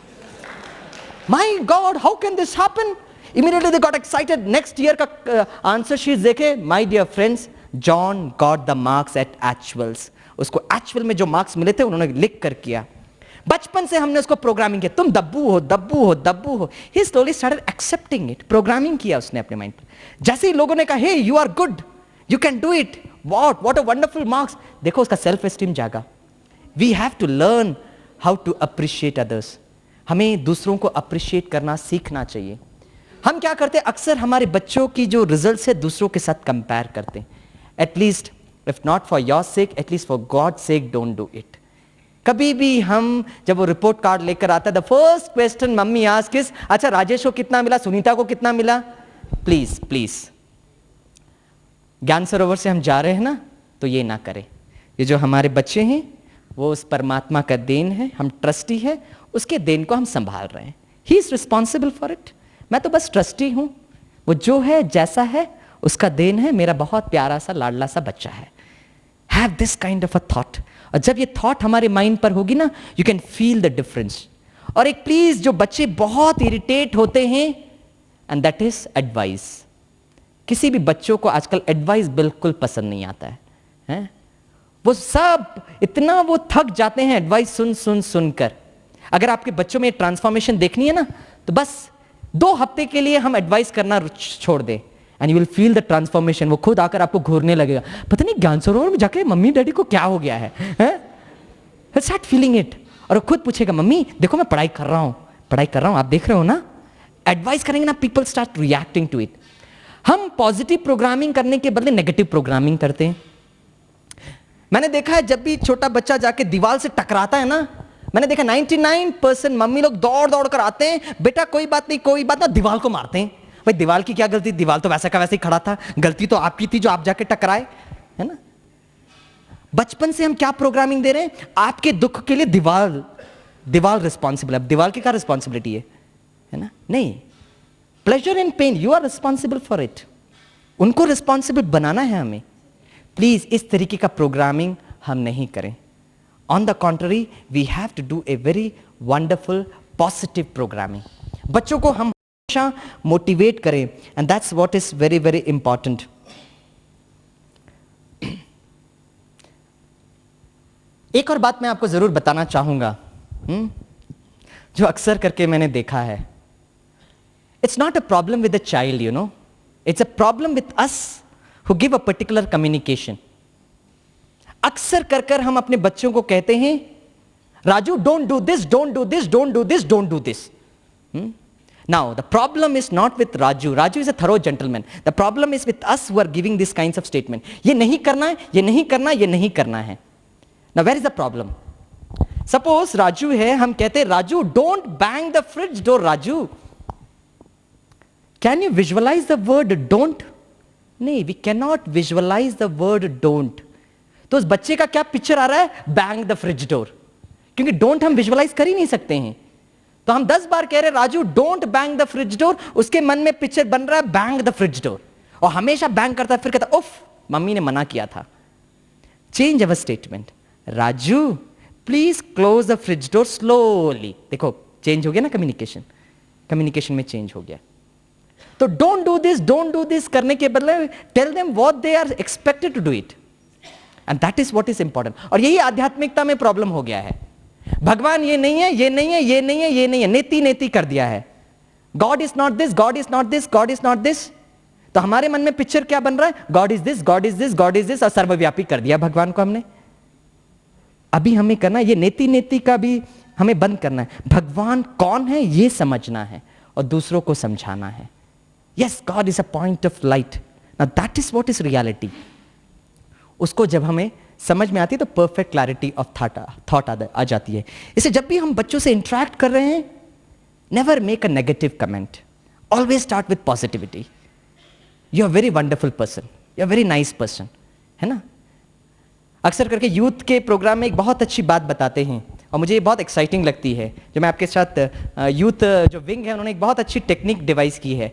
My god, how can this happen? Immediately they got excited. Next year का आंसर शीट देखे, my dear friends, John got the marks at actuals. उसको एक्चुअल में जो मार्क्स मिले थे उन्होंने लिख कर किया। बचपन से हमने उसको प्रोग्रामिंग किया, तुम दब्बू हो, दब्बू हो, दब्बू हो। He slowly started accepting it. Programming किया उसने अपने माइंड पर। जैसे ही लोगों ने कहा hey you are good, you can do it, what a wonderful marks, देखो उसका सेल्फ एस्टीम जागा। We have to learn how to appreciate others. हमें दूसरों को अप्रिशिएट करना सीखना चाहिए। हम क्या करते हैं, अक्सर हमारे बच्चों की जो रिजल्ट है दूसरों के साथ कंपेयर करते हैं। At least if not for your sake, at least for God's sake, don't do it. कभी भी हम जब वो रिपोर्ट कार्ड लेकर आता है, the first question mummy ask is, अच्छा राजेश को कितना मिला, सुनीता को कितना मिला? प्लीज प्लीज, ज्ञान सरोवर से हम जा रहे हैं ना, तो ये ना करें। ये जो हमारे बच्चे हैं वो उस परमात्मा का देन है, हम ट्रस्टी है, उसके देन को हम संभाल रहे हैं। He is responsible for it. मैं तो बस ट्रस्टी हूं, वो जो है जैसा है उसका देन है, मेरा बहुत प्यारा सा लाडला सा बच्चा है। Have this kind of a thought. और जब ये थॉट हमारे माइंड पर होगी ना, you can feel the difference. और एक प्लीज, जो बच्चे बहुत इरिटेट होते हैं, एंड दैट इज एडवाइस। किसी भी बच्चों को आजकल एडवाइस बिल्कुल पसंद नहीं आता है? वो सब इतना वो थक जाते हैं एडवाइस सुन सुन सुनकर। अगर आपके बच्चों में ट्रांसफॉर्मेशन देखनी है ना, तो बस 2 हफ्ते के लिए हम एडवाइस करना छोड़ दें, and you will feel the transformation. वो खुद आकर आपको घूरने लगेगा, पता नहीं ज्ञान सरोवर में जाके मम्मी डैडी को क्या हो गया है, स्टार्ट फीलिंग इट। और वो खुद पूछेगा, मम्मी देखो मैं पढ़ाई कर रहा हूं, आप देख रहे हो ना। एडवाइस करेंगे ना, people start reacting to it. हम पॉजिटिव प्रोग्रामिंग करने के बदले नेगेटिव प्रोग्रामिंग करते हैं। मैंने देखा है जब भी छोटा बच्चा जाके दीवार से टकराता है ना, मैंने देखा 99% मम्मी लोग दौड़ दौड़ कर आते हैं, बेटा कोई बात नहीं, दीवार को मारते हैं। भाई दीवार की क्या गलती, दीवार तो वैसा का वैसे ही खड़ा था, गलती तो आपकी थी जो आप जाके टकराए, है ना। बचपन से हम क्या प्रोग्रामिंग दे रहे हैं, आपके दुख के लिए दीवार रिस्पॉन्सिबल है। अब दीवार की क्या रिस्पॉन्सिबिलिटी है ना, नहीं। Pleasure and pain, you are responsible for it. उनको रिस्पॉन्सिबल बनाना है हमें। प्लीज इस तरीके का प्रोग्रामिंग हम नहीं करें। On the contrary, we have to do a very wonderful positive programming. बच्चों को हम हमेशा मोटिवेट करें, and that's what is very very important. एक और बात मैं आपको जरूर बताना चाहूंगा, जो अक्सर करके मैंने देखा है। It's not a problem with the child, you know, it's a problem with us who give a particular communication. अक्सर कर हम अपने बच्चों को कहते हैं, Raju don't do this, don't do this, don't do this, don't do this. Now, the problem is not with Raju. Raju is a thorough gentleman. The problem is with us who are giving these kinds of statement. ये नहीं करना है, ये नहीं करना, ये नहीं करना है. Now, where is the problem? Suppose Raju है, हम कहते हैं, Raju, don't bang the fridge door, Raju. Can you visualize the word don't? नहीं, we cannot visualize the word don't. तो उस बच्चे का क्या पिक्चर आ रहा है? Bang the fridge door. क्योंकि don't हम visualize कर ही नहीं सकते हैं. तो हम 10 बार कह रहे Raju don't bang the fridge door, उसके मन में पिक्चर बन रहा है बैंग द फ्रिज डोर, और हमेशा बैंग करता है, फिर कहता उफ मम्मी ने मना किया था. Change our statement, Raju please close the fridge door slowly. देखो चेंज हो गया ना, कम्युनिकेशन में चेंज हो गया. तो डोंट डू दिस करने के बदले tell them what they are expected to do it, and that is what is important. और यही आध्यात्मिकता में प्रॉब्लम हो गया है. भगवान ये नहीं है, ये नहीं है, ये नहीं है, ये नहीं है, नेति कर दिया है. God is not this, God is not this, God is not this. तो हमारे मन में पिक्चर क्या बन रहा है? God is this, God is this, God is this, और सर्वव्यापी कर दिया भगवान को हमने. अभी हमें करना ये नेति का भी हमें बंद करना है. भगवान कौन है ये समझना है और दूसरों को समझाना है. Yes, God is a point of light. Now that is what is reality. उसको जब हमें समझ में आती है तो परफेक्ट क्लैरिटी ऑफ थॉट आ जाती है. इससे जब भी हम बच्चों से इंटरेक्ट कर रहे हैं, never make a negative comment, always start with positivity. You are very wonderful person, you are very nice person, है ना. अक्सर करके यूथ के प्रोग्राम में एक बहुत अच्छी बात बताते हैं और मुझे ये बहुत एक्साइटिंग लगती है. जो मैं आपके साथ यूथ जो विंग है उन्होंने एक बहुत अच्छी टेक्निक डिवाइस की है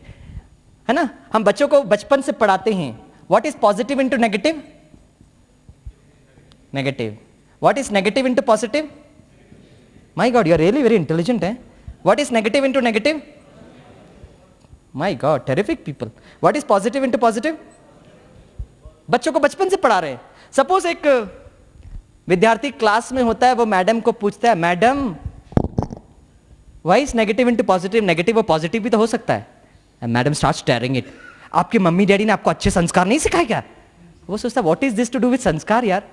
ना. हम बच्चों को बचपन से पढ़ाते हैं, what is positive into negative? Negative. What is negative into positive? My God, you are really very intelligent, eh? What is negative into negative? My God, terrific people. What is positive into positive? बच्चों को बचपन से पढ़ा रहे हैं. सपोज एक विद्यार्थी क्लास में होता है, वो मैडम को पूछता है, madam why is negative into positive? Negative और पॉजिटिव भी तो हो सकता है. Madam start steering it. आपके मम्मी डैडी ने आपको अच्छे संस्कार नहीं सिखाए क्या? वो सोचता है what is this to do with संस्कार यार.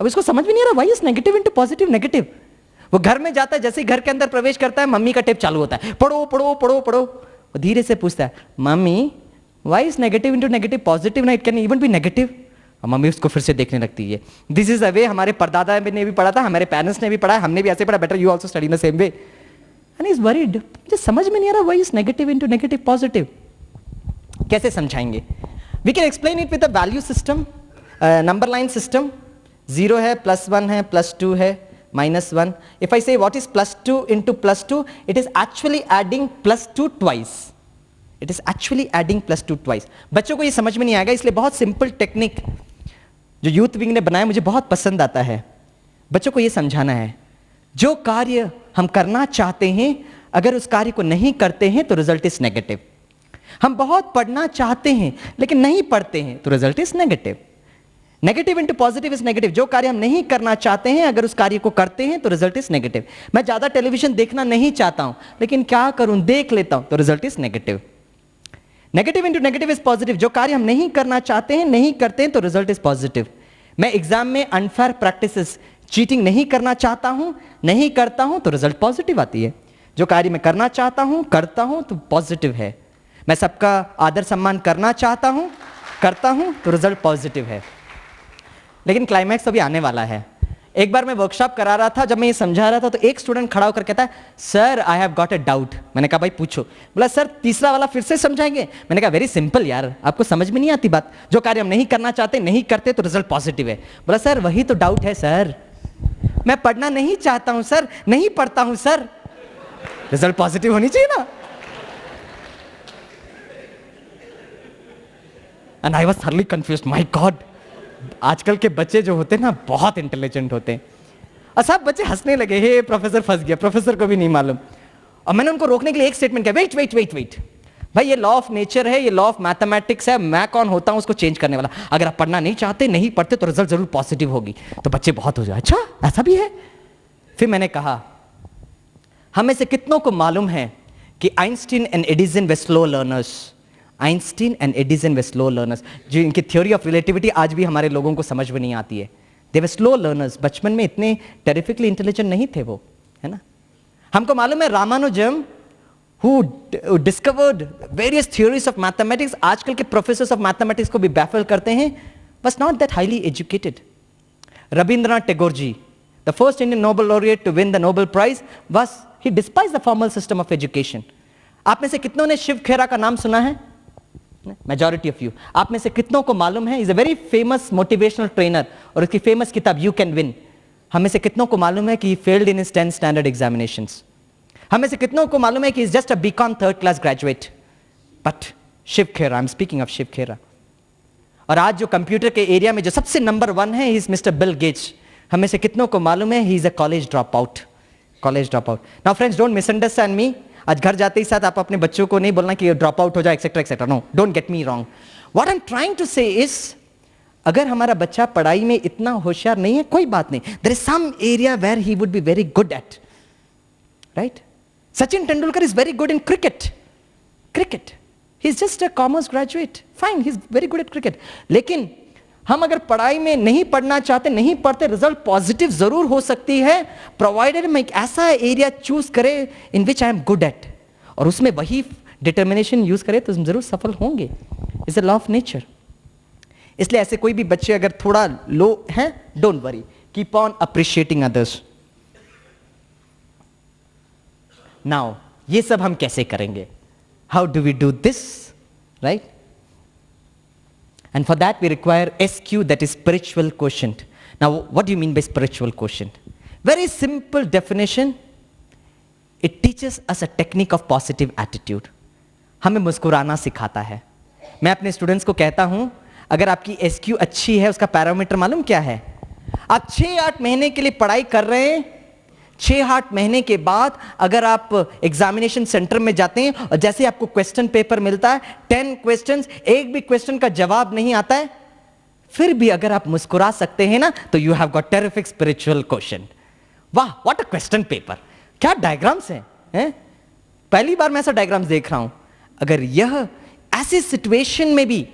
अब इसको समझ में नहीं आ रहा, why is negative into positive negative. वो घर में जाता है, जैसे ही घर के अंदर प्रवेश करता है, मम्मी का टेप चालू होता है, पढ़ो पढ़ो पढ़ो पढ़ो. वो धीरे से पूछता है, mummy why is negative into negative positive, ना it can even be negative. और मम्मी उसको फिर से देखने लगती है. दिस इज अ वे हमारे परदादा ने भी पढ़ा था, हमारे पेरेंट्स ने भी पढ़ा, हमने भी ऐसे पढ़ा. Better you also study in the same way. And is worried, मुझे समझ में नहीं आ रहा why is negative into negative positive. कैसे समझाएंगे? We can explain it with a value system, number line system. 0 है, +1 है, +2 है, -1. If I say what is +2 into +2, it is actually adding +2 twice. It is actually adding +2 twice. बच्चों को ये समझ में नहीं आएगा, इसलिए बहुत सिंपल टेक्निक जो यूथ विंग ने बनाया मुझे बहुत पसंद आता है. बच्चों को ये समझाना है, जो कार्य हम करना चाहते हैं अगर उस कार्य को नहीं करते हैं तो रिजल्ट इज नेगेटिव. हम बहुत पढ़ना चाहते हैं लेकिन नहीं पढ़ते हैं तो result is negative. Negative into positive is negative. जो कार्य हम नहीं करना चाहते हैं अगर उस कार्य को करते हैं तो रिजल्ट इज नेगेटिव। मैं ज्यादा टेलीविजन देखना नहीं चाहता हूं लेकिन क्या करूं, देख लेता हूं तो result is negative. Negative into negative is positive. जो कार्य हम नहीं करना चाहते हैं नहीं करते हैं तो रिजल्ट इज पॉजिटिव। मैं एग्जाम में अनफेयर प्रैक्टिसेस, चीटिंग नहीं करना चाहता हूं, नहीं करता हूं तो रिजल्ट पॉजिटिव आती है। जो कार्य मैं करना चाहता हूं करता हूं तो पॉजिटिव है। मैं सबका आदर सम्मान करना चाहता हूं, करता हूं तो रिजल्ट पॉजिटिव है। लेकिन क्लाइमैक्स अभी आने वाला है। एक बार मैं वर्कशॉप करा रहा था, जब मैं ये समझा रहा था तो एक स्टूडेंट खड़ा होकर कहता है, sir I have got a doubt. मैंने कहा भाई पूछो। बोला सर तीसरा वाला फिर से समझाएंगे। मैंने कहा वेरी सिंपल यार, आपको समझ में नहीं आती बात। जो कार्य हम नहीं करना चाहते नहीं करते तो रिजल्ट पॉजिटिव है। बोला सर वही तो डाउट है सर, मैं पढ़ना नहीं चाहता हूं सर, नहीं पढ़ता हूं सर, रिजल्ट पॉजिटिव होनी चाहिए ना। And I was thoroughly confused, my God, आजकल के बच्चे जो होते हैं ना बहुत इंटेलिजेंट होते हैं। और सब बच्चे हंसने लगे, हे प्रोफेसर फंस गया, प्रोफेसर को भी नहीं मालूम। और मैंने उनको रोकने के लिए एक स्टेटमेंट किया, वेट वेट वेट वेट, भाई ये लॉ ऑफ नेचर है, ये लॉ ऑफ मैथमेटिक्स है, मैं कौन होता हूं उसको चेंज करने वाला। अगर आप पढ़ना नहीं चाहते, नहीं पढ़ते तो रिजल्ट जरूर पॉजिटिव होगी। तो बच्चे बहुत हो जाए, अच्छा ऐसा भी है। फिर मैंने कहा हमें से कितनों को मालूम है कि Einstein and Edison way slow learners. Einstein and Edison way slow learners. जो इनकी थ्योरी ऑफ रिलेटिविटी आज भी हमारे लोगों को समझ में नहीं आती है। दे वे स्लो लर्नर्स। बचपन में इतने टेरिफिकली इंटेलिजेंट नहीं थे वो, है ना। हमको मालूम है Ramanujan who discovered various theories of mathematics, आजकल के प्रोफेसर्स ऑफ मैथमेटिक्स को भी बैफल करते हैं, was not that highly educated. Rabindranath Tagore ji, the first Indian Nobel laureate to win the Nobel Prize, he despised the formal system of education. आप में से कितनों ने शिव खेरा का नाम सुना है? Majority of you. आप में से कितनों को मालूम है, he is a very famous motivational trainer, और उसकी famous किताब You Can Win. हम में से कितनों को मालूम है कि he failed in his 10th standard examinations. हमें से कितनों को मालूम है कि is just a BCom 3rd class graduate. But Shiv Khera, I am speaking of Shiv Khera. और आज जो कंप्यूटर के एरिया में जो सबसे नंबर 1 है, he is mister Bill Gates. हमें से कितनों को मालूम है he is a college drop out. College drop out. Now friends, don't misunderstand मी। आज घर जाते ही साथ आप अपने बच्चों को नहीं बोलना कि ड्रॉप आउट हो जाए etcetera etcetera. No, don't get me wrong. What I am trying to say is, अगर हमारा बच्चा पढ़ाई में इतना होशियार नहीं है, कोई बात नहीं, there is some area where he would be very good at, right? Sachin Tendulkar is very good in cricket. Cricket. He's just a commerce graduate. Fine, he's very good at cricket. लेकिन हम अगर पढ़ाई में नहीं पढ़ना चाहते, नहीं पढ़ते, रिजल्ट पॉजिटिव जरूर हो सकती है, प्रोवाइडेड मैं एक ऐसा एरिया चूज करे इन विच आई एम गुड एट, और उसमें वही डिटर्मिनेशन यूज करे तो हम जरूर सफल होंगे। It's a law of nature. इसलिए ऐसे कोई भी बच्चे अगर थोड़ा लो हैं, don't worry, keep on appreciating others. Now ये सब हम कैसे करेंगे? How do we do this, right? And for that we require SQ, that is spiritual quotient. Now what do you mean by spiritual quotient? Very simple definition, it teaches us a technique of positive attitude. हमें मुस्कुराना सिखाता है। मैं अपने स्टूडेंट्स को कहता हूं, अगर आपकी SQ अच्छी है, उसका पैरामीटर मालूम क्या है? आप 6-8 महीने के लिए पढ़ाई कर रहे हैं, 6-8 महीने के बाद अगर आप एग्जामिनेशन सेंटर में जाते हैं और जैसे आपको क्वेश्चन पेपर मिलता है, 10 क्वेश्चंस, एक भी क्वेश्चन का जवाब नहीं आता है, फिर भी अगर आप मुस्कुरा सकते हैं ना, तो you have got terrific spiritual quotient. वाह, व्हाट अ क्वेश्चन पेपर, क्या डायग्राम्स हैं? पहली बार मैं ऐसा डायग्राम्स देख रहा हूं। अगर यह ऐसी सिचुएशन में भी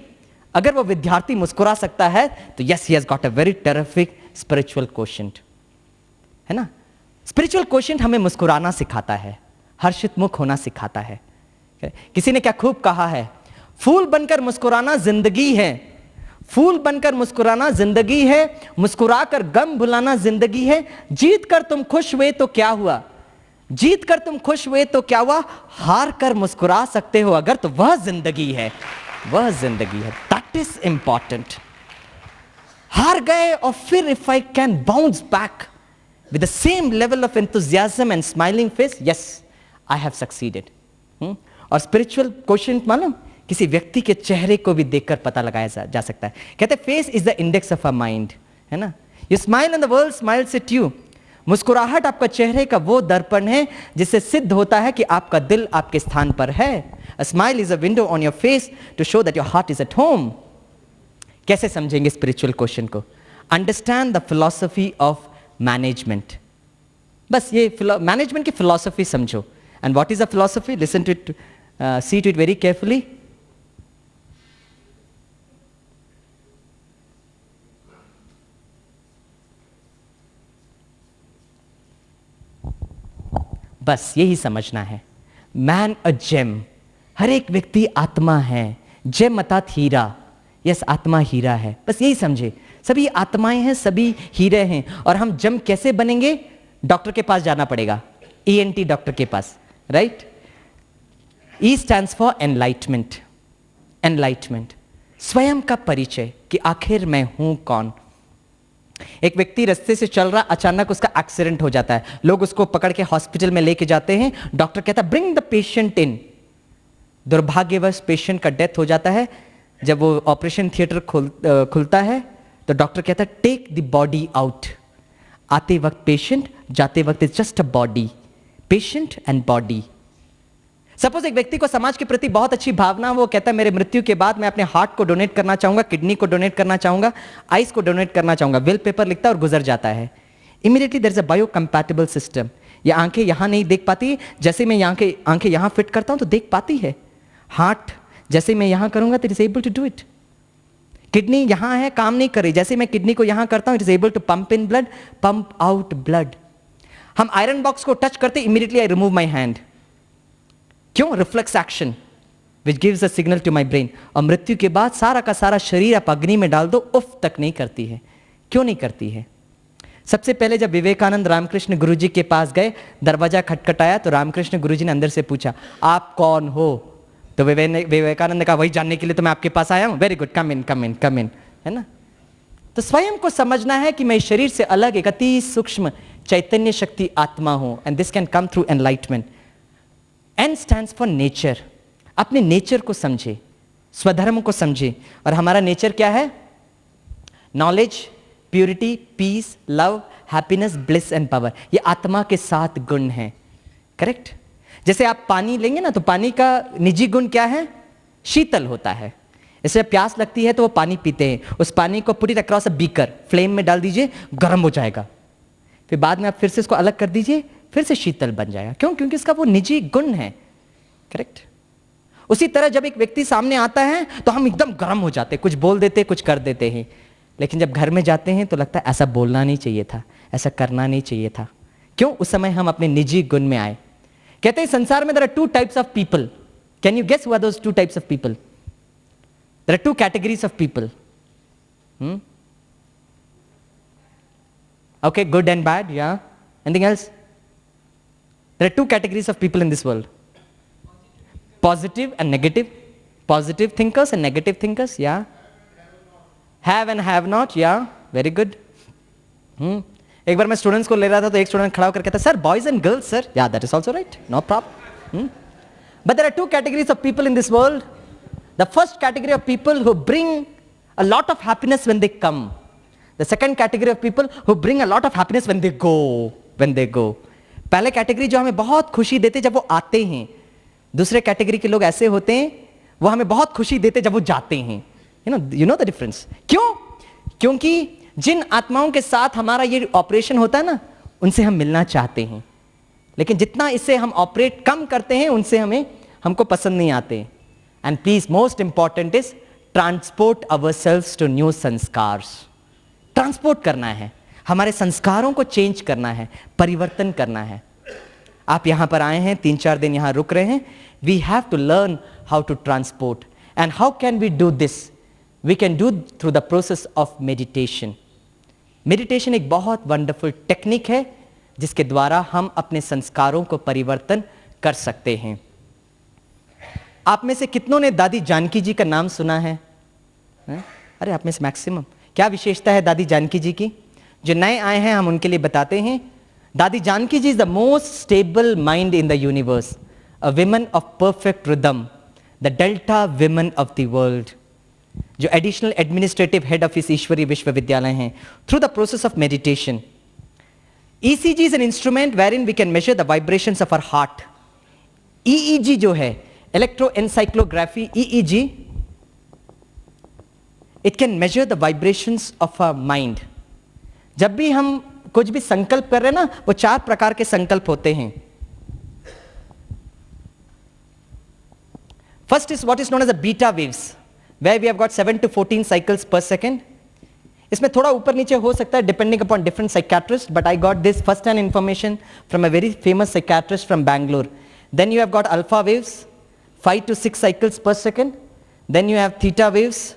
अगर वो विद्यार्थी मुस्कुरा सकता है, तो yes, he has got a very terrific spiritual quotient, है ना। स्पिरिचुअल क्वोशंट हमें मुस्कुराना सिखाता है, हर्षित मुख होना सिखाता है। किसी ने क्या खूब कहा है, फूल बनकर मुस्कुराना जिंदगी है, फूल बनकर मुस्कुराना जिंदगी है, मुस्कुराकर गम भुलाना जिंदगी है, जीत कर तुम खुश हुए तो क्या हुआ, जीत कर तुम खुश हुए तो क्या हुआ, हार कर मुस्कुरा सकते हो अगर, तो वह जिंदगी है, वह जिंदगी है। That is important. हार गए और फिर if I can bounce back with the same level of enthusiasm and smiling face, yes, I have succeeded. और spiritual quotient मालूम, किसी व्यक्ति के चेहरे को भी देखकर पता लगाया जा सकता है। कहते हैं face is the index of our mind, है ना। You smile and the world smiles at you. मुस्कुराहट आपका चेहरे का वो दर्पण है जिससे सिद्ध होता है कि आपका दिल आपके स्थान पर है। A smile is a window on your face to show that your heart is at home. कैसे समझेंगे स्पिरिचुअल क्वेश्चन को? Understand the philosophy of management. बस ये मैनेजमेंट की फिलॉसफी समझो। And what is a philosophy? Listen to it, see to it very carefully. बस यही समझना है। मैन अ जेम, हर एक व्यक्ति आत्मा है। जेम अर्थात हीरा। यस, आत्मा हीरा है। बस यही समझे, सभी आत्माएं हैं, सभी हीरे हैं। और हम जेम कैसे बनेंगे? डॉक्टर के पास जाना पड़ेगा, ENT डॉक्टर के पास, right? E stands for enlightenment. Enlightenment, स्वयं का परिचय कि आखिर मैं हूं कौन। एक व्यक्ति रास्ते से चल रहा, अचानक उसका एक्सीडेंट हो जाता है, लोग उसको पकड़ के हॉस्पिटल में लेके जाते हैं। डॉक्टर कहता है ब्रिंग द पेशेंट इन। दुर्भाग्यवश पेशेंट का डेथ हो जाता है। जब वो ऑपरेशन थिएटर खुलता है तो डॉक्टर कहता है टेक द बॉडी आउट। आते वक्त पेशेंट, जाते वक्त is just a body. Patient and body. Suppose एक व्यक्ति को समाज के प्रति बहुत अच्छी भावना, वो कहता है मेरे मृत्यु के बाद मैं अपने हार्ट को डोनेट करना चाहूंगा, किडनी को डोनेट करना चाहूंगा, आइस को डोनेट करना चाहूंगा। विल पेपर लिखता है और गुजर जाता है। Immediately there is a biocompatible system. ये आंखें यहां नहीं देख पाती, जैसे मैं आंखें यहां फिट करता हूं तो देख पाती है। हार्ट जैसे मैं यहां करूंगा तो it is able to do it. Kidney यहां है, काम नहीं कर रही, जैसे मैं किडनी को यहां करता हूं it is able to pump in blood, pump out blood. हम आयरन बॉक्स को टच करते, immediately I remove my hand. क्यों? Reflex action which gives a signal to my brain. और मृत्यु के बाद सारा का सारा शरीर आप अग्नि में डाल दो, उफ तक नहीं करती है। क्यों नहीं करती है? सबसे पहले जब विवेकानंद रामकृष्ण गुरुजी के पास गए, दरवाजा खटखटाया तो रामकृष्ण गुरुजी ने अंदर से पूछा आप कौन हो? तो विवेकानंद ने कहा वही जानने के लिए तो मैं आपके पास आया हूं। वेरी गुड, कम इन कम इन कम इन, है ना? तो स्वयं को समझना है कि मैं इस शरीर से अलग एक अति सूक्ष्म चैतन्य शक्ति आत्मा हूं। And this can come through enlightenment. N stands for nature. अपने नेचर को समझे, स्वधर्म को समझे। और हमारा नेचर क्या है? Knowledge, purity, peace, love, happiness, bliss and power. ये आत्मा के 7 गुण हैं, करेक्ट? जैसे आप पानी लेंगे ना तो पानी का निजी गुण क्या है? शीतल होता है। जैसे प्यास लगती है तो वो पानी पीते हैं, उस पानी को put it across a beaker, flame में डाल दीजिए, गर्म हो जाएगा। फिर बाद में आप फिर से इसको अलग कर दीजिए, फिर से शीतल बन जाएगा। क्यों? क्योंकि इसका वो निजी गुण है, करेक्ट? उसी तरह जब एक व्यक्ति सामने आता है तो हम एकदम गर्म हो जाते हैं, कुछ बोल देते, कुछ कर देते हैं। लेकिन जब घर में जाते हैं तो लगता है ऐसा बोलना नहीं चाहिए था, ऐसा करना नहीं चाहिए था। क्यों? उस समय हम अपने निजी गुण में आए। कहते हैं संसार में there are 2 types of people. Can you guess what are those 2 types of people? There are 2 categories of people. Okay, good and bad, yeah. Anything else? There are 2 categories of people in this world. Positive and negative. Positive thinkers and negative thinkers, yeah. Have and have not, yeah. Very good. एक बार मैं स्टूडेंट्स को ले रहा था तो एक स्टूडेंट खड़ा होकर कहता sir boys and girls sir, या that is also right, no problem. But there are 2 categories of people in this world. The first category of people who bring a lot of happiness when they come. The second category of people who bring a lot of happiness when they go. When they go. पहले कैटेगरी जो हमें बहुत खुशी देते जब वो आते हैं। दूसरे कैटेगरी के लोग ऐसे होते हैं वो हमें बहुत खुशी देते जब वो जाते हैं। You know the difference. क्यों? क्योंकि जिन आत्माओं के साथ हमारा ये ऑपरेशन होता है ना, उनसे हम मिलना चाहते हैं, लेकिन जितना इससे हम ऑपरेट कम करते हैं उनसे हमको पसंद नहीं आते। And please most important is transport ourselves to new संस्कार्स। ट्रांसपोर्ट करना है, हमारे संस्कारों को चेंज करना है, परिवर्तन करना है। आप यहां पर आए हैं, 3-4 दिन यहां रुक रहे हैं। We have to learn how to transport. And how can we do this? We can do through the process of meditation. Meditation एक बहुत वंडरफुल टेक्निक है जिसके द्वारा हम अपने संस्कारों को परिवर्तन कर सकते हैं। आप में से कितनों ने दादी जानकी जी का नाम सुना है? अरे आप में से मैक्सिमम। क्या विशेषता है दादी जानकी जी की? जो नए आए हैं हम उनके लिए बताते हैं। Dadi Janki ji is the most stable mind in the universe, a women of perfect rhythm, the delta women of the world, जो एडिशनल एडमिनिस्ट्रेटिव हेड ऑफ इस ईश्वरीय विश्वविद्यालय हैं। Through the process of meditation, ECG is an instrument wherein we can measure the vibrations of our heart. EEG जो है, electroencephalography, EEG it can measure the vibrations of a mind. जब भी हम कुछ भी संकल्प कर रहे हैं ना, वो 4 प्रकार के संकल्प होते हैं। First is what is known as a beta waves, where we have got 7 to 14 cycles per second. इसमें थोड़ा ऊपर नीचे हो सकता है depending upon different psychiatrist, but I got this first hand information from a very famous psychiatrist from Bangalore. Then you have got alpha waves 5 to 6 cycles per second. Then you have theta waves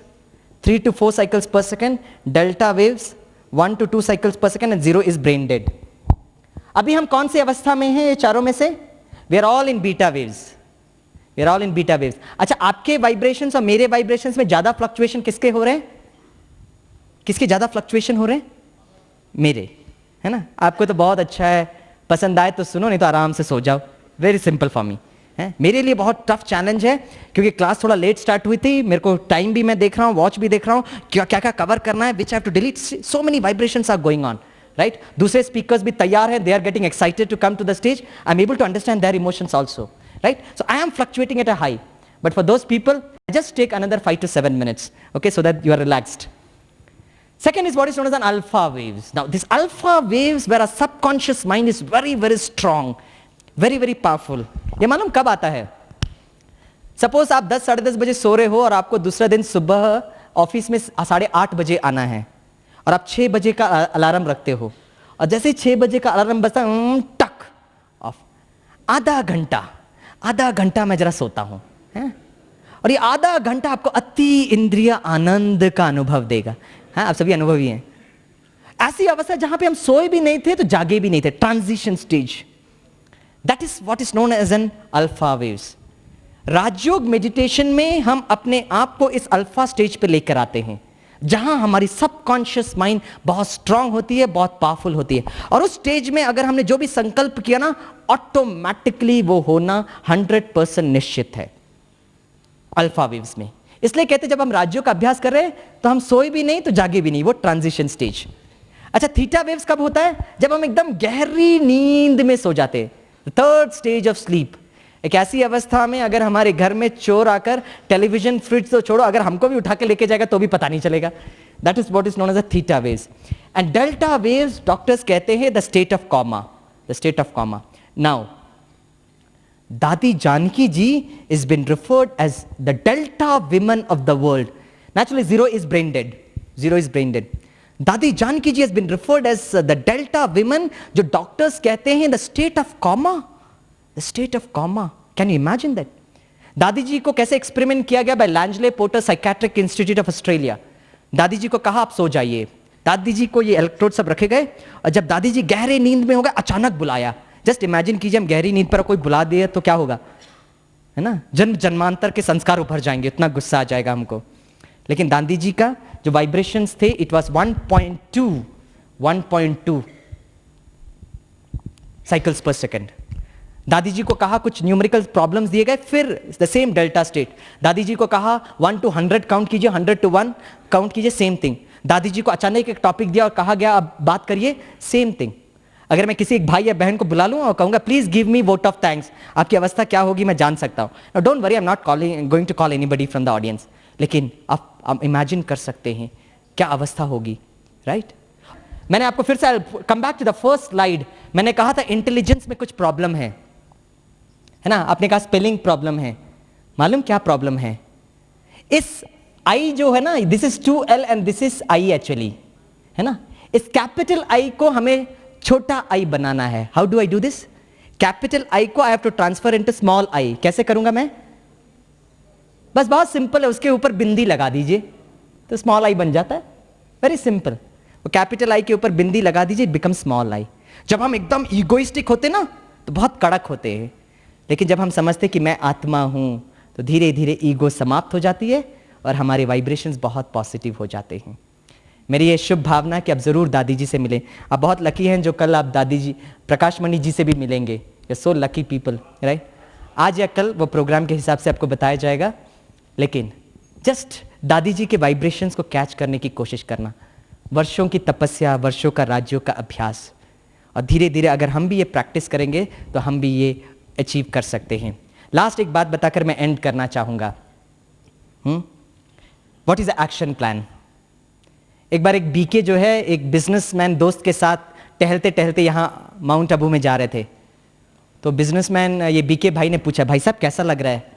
3 to 4 cycles per second. Delta waves 1 to 2 cycles per second and 0 is brain dead. अभी हम कौन सी अवस्था में हैं ये चारों में से? We are all in beta waves, we are all in beta waves. अच्छा, आपके वाइब्रेशंस और मेरे वाइब्रेशंस में ज्यादा फ्लक्चुएशन किसके हो रहे हैं? किसके ज्यादा फ्लक्चुएशन हो रहे हैं? मेरे, है ना? आपको तो बहुत अच्छा है, पसंद आए तो सुनो, नहीं तो आराम से सो जाओ। वेरी सिंपल फॉर मी है। मेरे लिए बहुत टफ चैलेंज है क्योंकि क्लास थोड़ा लेट स्टार्ट हुई थी, मेरे को टाइम भी मैं देख रहा हूँ, वॉच भी देख रहा हूँ, क्या क्या क्या कवर करना है, which have to delete, so many vibrations are going on, right? दूसरे स्पीकर्स भी तैयार हैं, they are getting excited to come to the stage, I am able to understand their emotions also, right? So I am fluctuating at a high, but for those people, just take another 5 to 7 minutes, okay, so that you are relaxed. Second is what is known as an alpha waves. Now, these alpha waves where a subconscious mind is very, very strong, very, very powerful. ये मालूम कब आता है? Suppose आप 10 साढ़े 10 बजे सो रहे हो और आपको दूसरा दिन सुबह ऑफिस में 8:30 बजे आना है और आप 6 बजे का अलार्म रखते हो और जैसे ही 6 बजे का अलार्म बजता है, टक ऑफ। आधा घंटा मैं जरा सोता हूं, है? और ये आधा घंटा आपको अति इंद्रिय आनंद का अनुभव देगा। हाँ, आप सभी अनुभवी हैं। ऐसी अवस्था जहां पे हम सोए भी नहीं थे तो जागे भी नहीं थे, transition stage, that is what is known as an alpha waves. Rajyoga meditation में हम अपने आप को इस अल्फा स्टेज पे लेकर आते हैं जहां हमारी सबकॉन्शियस माइंड बहुत स्ट्रांग होती है, बहुत पावरफुल होती है, और उस स्टेज में अगर हमने जो भी संकल्प किया ना, ऑटोमेटिकली वो होना 100% निश्चित है अल्फा वेव्स में। इसलिए कहते जब हम राज्यों का अभ्यास कर रहे हैं तो हम सोए भी नहीं तो जागे भी नहीं, वो ट्रांजिशन स्टेज। अच्छा, थीटा वेव्स कब होता है? जब हम एकदम गहरी नींद में सो जाते हैं, थर्ड स्टेज ऑफ स्लीप। एक ऐसी अवस्था में अगर हमारे घर में चोर आकर टेलीविजन, फ्रिज तो छोड़ो, अगर हमको भी उठा के लेके जाएगा तो भी पता नहीं चलेगा। That is what is known as a theta waves. And delta waves doctors कहते हैं the state of coma, the state of coma. Now Dadi Janki ji is been referred as the delta women of the world. Naturally zero is brain dead, zero is brain dead. Dadi Janki ji has been referred as the delta women, जो डॉक्टर्स कहते हैं the state of coma, the state of coma. Can you imagine that? दादी जी को कैसे एक्सपेरिमेंट किया गया by Langley Porter psychiatric institute of Australia. Dadi ji को कहा आप सो जाइए, दादी जी को ये इलेक्ट्रोड सब रखे गए और जब दादी जी गहरे नींद में हो गए, अचानक बुलाया। जस्ट इमेजिन कीजिए हम गहरी नींद पर कोई बुला दिए तो क्या होगा, है ना? जन्म जन्मांतर के संस्कार उभर जाएंगे, इतना गुस्सा आ जाएगा हमको। लेकिन दादी जी का जो वाइब्रेशंस थे, it was 1.2 cycles per second. दादी जी को कहा कुछ न्यूमेरिकल प्रॉब्लम्स दिए गए, फिर द सेम डेल्टा स्टेट। दादी जी को कहा 1 to 100 काउंट कीजिए, 100 to 1 काउंट कीजिए, सेम थिंग। दादी जी को अचानक एक टॉपिक दिया और कहा गया अब बात करिए, सेम थिंग। अगर मैं किसी एक भाई या बहन को बुला लूं और कहूंगा please give me vote of thanks, आपकी अवस्था क्या होगी मैं जान सकता हूं। Don't worry, I am not going to call anybody from the audience, लेकिन आप इमेजिन कर सकते हैं क्या अवस्था होगी, राइट? मैंने आपको फिर से come back to the first slide, मैंने कहा था इंटेलिजेंस में कुछ प्रॉब्लम है ना? आपने कहा स्पेलिंग प्रॉब्लम है, मालूम क्या प्रॉब्लम है? इस आई जो है ना, this is 2L and this is I actually, है ना? इस कैपिटल आई को हमें छोटा आई बनाना है। How do I do this? Capital I को I have to transfer into small I. कैसे करूंगा मैं? बस बहुत सिंपल है, उसके ऊपर बिंदी लगा दीजिए तो स्मॉल आई बन जाता है। Very simple. वो कैपिटल आई के ऊपर बिंदी लगा दीजिए, बिकम स्मॉल आई। जब हम एकदम ईगोइस्टिक होते ना तो बहुत कड़क होते हैं, लेकिन जब हम समझते कि मैं आत्मा हूं तो धीरे धीरे ईगो समाप्त हो जाती है और हमारे वाइब्रेशंस बहुत पॉजिटिव हो जाते हैं। मेरी ये शुभ भावना कि आप जरूर दादी जी से मिलें। आप बहुत लकी हैं जो कल आप दादी जी प्रकाश मणि जी से भी मिलेंगे। You so lucky people, right? आज या कल वो प्रोग्राम के हिसाब से आपको बताया जाएगा, लेकिन जस्ट दादी जी के वाइब्रेशंस को कैच करने की कोशिश करना। वर्षों की तपस्या, वर्षों का राज्यों का अभ्यास, और धीरे धीरे अगर हम भी ये प्रैक्टिस करेंगे तो हम भी ये अचीव कर सकते हैं। लास्ट एक बात बताकर मैं एंड करना चाहूंगा। What is the action plan? एक बार एक बीके जो है एक बिजनेसमैन दोस्त के साथ टहलते टहलते यहाँ माउंट आबू में जा रहे थे। तो बिजनेसमैन ये बीके भाई ने पूछा, भाई साहब कैसा लग रहा है?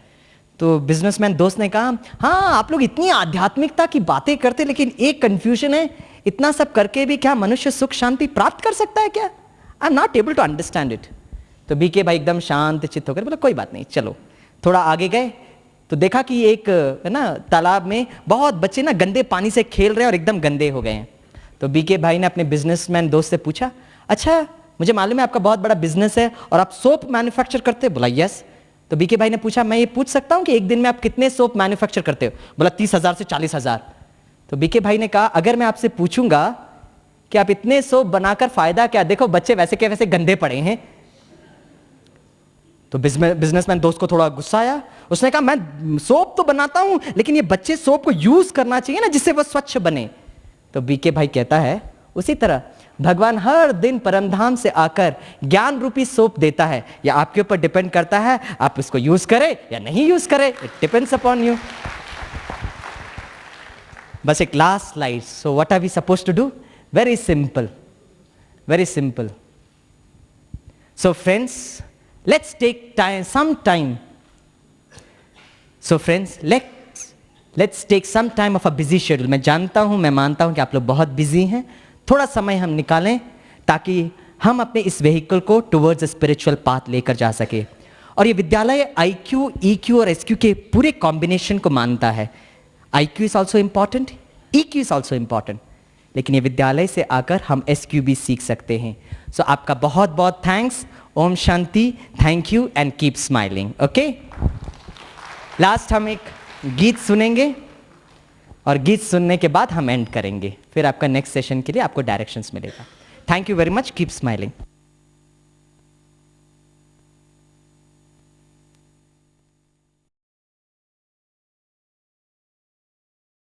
तो बिजनेसमैन दोस्त ने कहा, हाँ आप लोग इतनी आध्यात्मिकता की बातें करते, लेकिन एक कंफ्यूजन है, इतना सब करके भी क्या मनुष्य सुख शांति प्राप्त कर सकता है क्या? I am not able to understand it. तो बीके भाई एकदम शांत चित्त होकर बोला, कोई बात नहीं, चलो। थोड़ा आगे गए तो देखा कि एक है ना तालाब में बहुत बच्चे ना गंदे पानी से खेल रहे हैं और एकदम गंदे हो गए हैं। तो बीके भाई ने अपने बिजनेसमैन दोस्त से पूछा, अच्छा मुझे मालूम है आपका बहुत बड़ा बिजनेस है और आप सोप मैन्युफैक्चर करते हो? बोला यस। तो बीके भाई ने पूछा, मैं ये पूछ सकता हूँ कि एक दिन में आप कितने सोप मैन्युफैक्चर करते हो? बोला 30,000 से 40,000। तो बीके भाई ने कहा, अगर मैं आपसे पूछूंगा कि आप इतने सोप बनाकर फायदा क्या, देखो बच्चे वैसे के वैसे गंदे पड़े हैं। तो बिजनेसमैन दोस्त को थोड़ा गुस्सा आया। उसने कहा, मैं सोप तो बनाता हूं, लेकिन ये बच्चे सोप को यूज करना चाहिए ना, जिससे वो स्वच्छ बने। तो बीके भाई कहता है, उसी तरह भगवान हर दिन परमधाम से आकर ज्ञान रूपी सोप देता है, या आपके ऊपर डिपेंड करता है आप इसको यूज करें या नहीं यूज करें। It depends upon you. बस एक last slide. So what are we suppose to do? Very simple, very simple. So friends, let's take some time. So friends, let's take some time of a busy schedule. मैं जानता हूं, मैं मानता हूं कि आप लोग बहुत बिजी हैं। थोड़ा समय हम निकालें ताकि हम अपने इस व्हीकल को टुवर्ड्स स्पिरिचुअल पाथ लेकर जा सके। और ये विद्यालय IQ, EQ और SQ के पूरे कॉम्बिनेशन को मानता है। IQ is also important, EQ is also important, लेकिन ये विद्यालय से आकर हम SQ भी सीख सकते हैं। सो आपका बहुत बहुत thanks. Om Shanti, thank you and keep smiling. Okay, last हम एक गीत सुनेंगे और गीत सुनने के बाद हम एंड करेंगे। फिर आपका नेक्स्ट सेशन के लिए आपको डायरेक्शंस मिलेगा। Thank you very much, keep smiling.